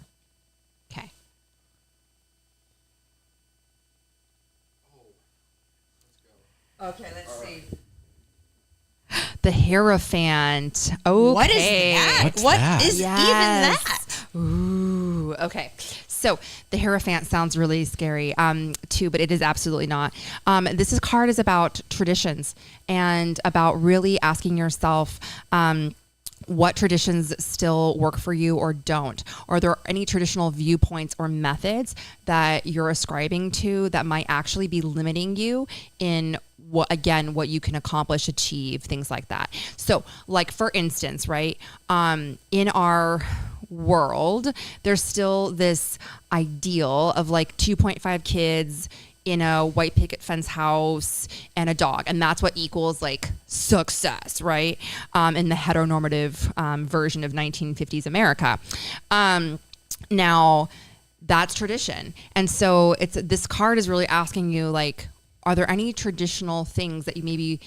Okay, let's see. The Hierophant. Okay. What is that? What's What that? is even that? Ooh, okay. So the Hierophant sounds really scary too, but it is absolutely not. This card is about traditions and about really asking yourself what traditions still work for you or don't. Are there any traditional viewpoints or methods that you're ascribing to that might actually be limiting you in what you can accomplish, achieve, things like that. So like for instance, right, in our world, there's still this ideal of like 2.5 kids in a white picket fence house and a dog. And that's what equals like success, right? In the heteronormative version of 1950s America. Now that's tradition. And so this card is really asking you like, are there any traditional things that you maybe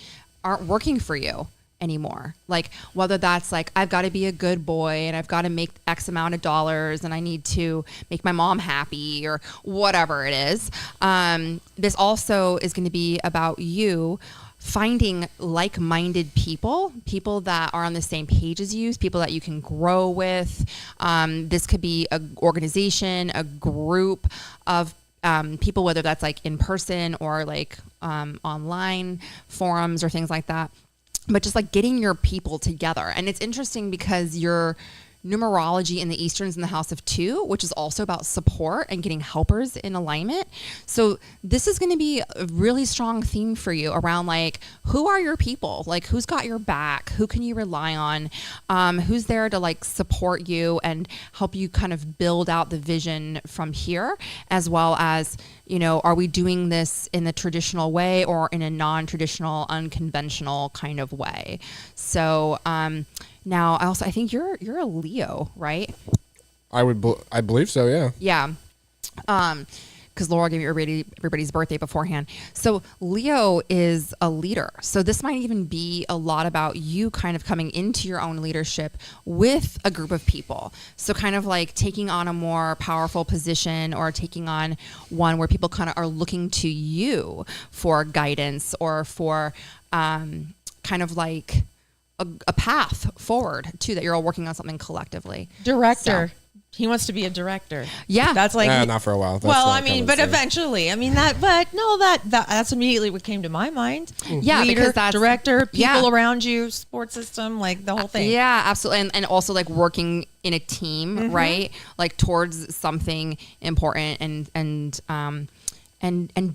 aren't working for you anymore? Like whether that's like, I've got to be a good boy and I've got to make X amount of dollars and I need to make my mom happy or whatever it is. This also is going to be about you finding like-minded people that are on the same page as you, people that you can grow with. This could be an organization, a group of people, whether that's like in person or like online forums or things like that, but just like getting your people together. And it's interesting because your numerology in the Eastern's in the house of 2, which is also about support and getting helpers in alignment. So this is going to be a really strong theme for you around like, who are your people? Like who's got your back? Who can you rely on? Who's there to like support you and help you kind of build out the vision from here, as well as, you know, are we doing this in the traditional way or in a non-traditional, unconventional kind of way? So, now, I think you're a Leo, right? I believe so. Yeah. Yeah. Because Laura gave everybody's birthday beforehand. So Leo is a leader. So this might even be a lot about you kind of coming into your own leadership with a group of people. So kind of like taking on a more powerful position or taking on one where people kind of are looking to you for guidance or for kind of like a path forward too, that you're all working on something collectively. Director. So. He wants to be a director. Yeah. That's like Not for a while. But eventually. I mean that's immediately what came to my mind. Yeah, Leader, because that's director, people around you, support system, like the whole thing. Yeah, absolutely. And also like working in a team, right? Like towards something important and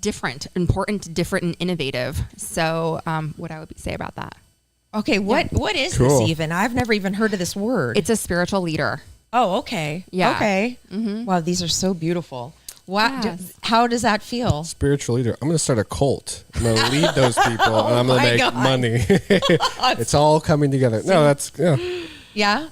different, important, different, and innovative. So what I would say about that. Okay, what is Cool. this even? I've never even heard of this word. It's a spiritual leader. Oh, okay. Yeah. Okay. Wow, these are so beautiful. Wow. Yes. How does that feel? Spiritual leader. I'm going to start a cult. I'm going to lead those people, and I'm going to my make God. money. It's all coming together. No, that's Yeah.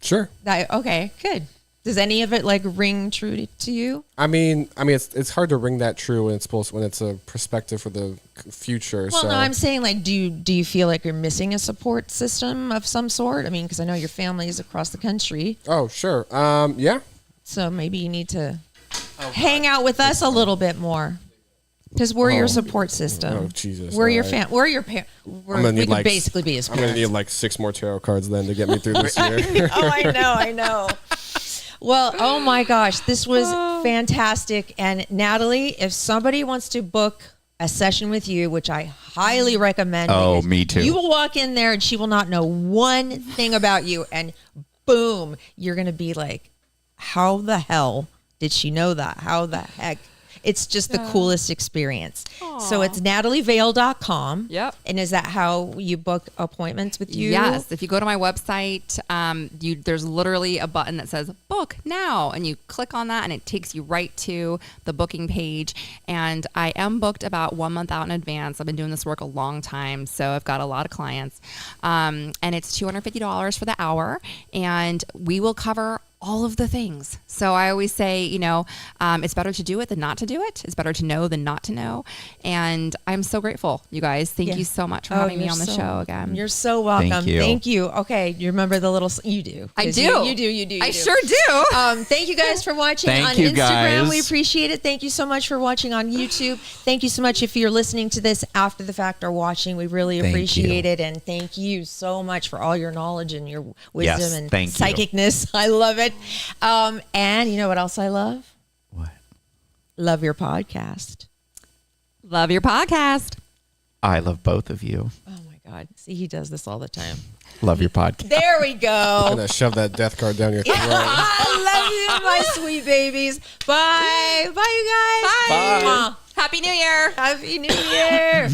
sure. Okay. Good. Does any of it like ring true to you? I mean, it's hard to ring that true when it's a perspective for the future. Well, so no, I'm saying like, do you feel like you're missing a support system of some sort? I mean, because I know your family is across the country, Oh, sure. Yeah. so maybe you need to hang out with us a little bit more, because we're your support system. Oh, Jesus. We're your All right. We're your parent. I'm gonna We need could basically be his I'm gonna parents. need like 6 more tarot cards then to get me through this year. Oh, I know. Well, oh my gosh, this was fantastic. And Natalie, if somebody wants to book a session with you, which I highly recommend. Oh, because me too. You will walk in there and she will not know one thing about you. And boom, you're going to be like, how the hell did she know that? How the heck? It's just the coolest experience. So it's natalieveil.com. Yep. And is that how you book appointments with you? Yes. If you go to my website, there's literally a button that says book now, and you click on that and it takes you right to the booking page. And I am booked about 1 month out in advance. I've been doing this work a long time, so I've got a lot of clients. And it's $250 for the hour, and we will cover all of the things. So I always say, it's better to do it than not to do it. It's better to know than not to know. And I'm so grateful, you guys. Thank you so much for having me on the show again. You're so welcome. Thank you. Okay, you remember the little? You do. I 'Cause do. You do. I sure do. Thank you guys for watching Thank on you, Instagram. guys. We appreciate it. Thank you so much for watching on YouTube. Thank you so much if you're listening to this after the fact or watching. We really Thank appreciate you. it. And thank you so much for all your knowledge and your wisdom Yes, and thank you. psychicness. I love it. And you know what else I love? What? Love your podcast. Love your podcast. I love both of you. Oh my God. See, he does this all the time. Love your podcast. There we I'm go. gonna shove that death card down your throat. I love you, my sweet babies. Bye. Bye, you guys. Bye. Mwah. Happy New Year. Happy New Year.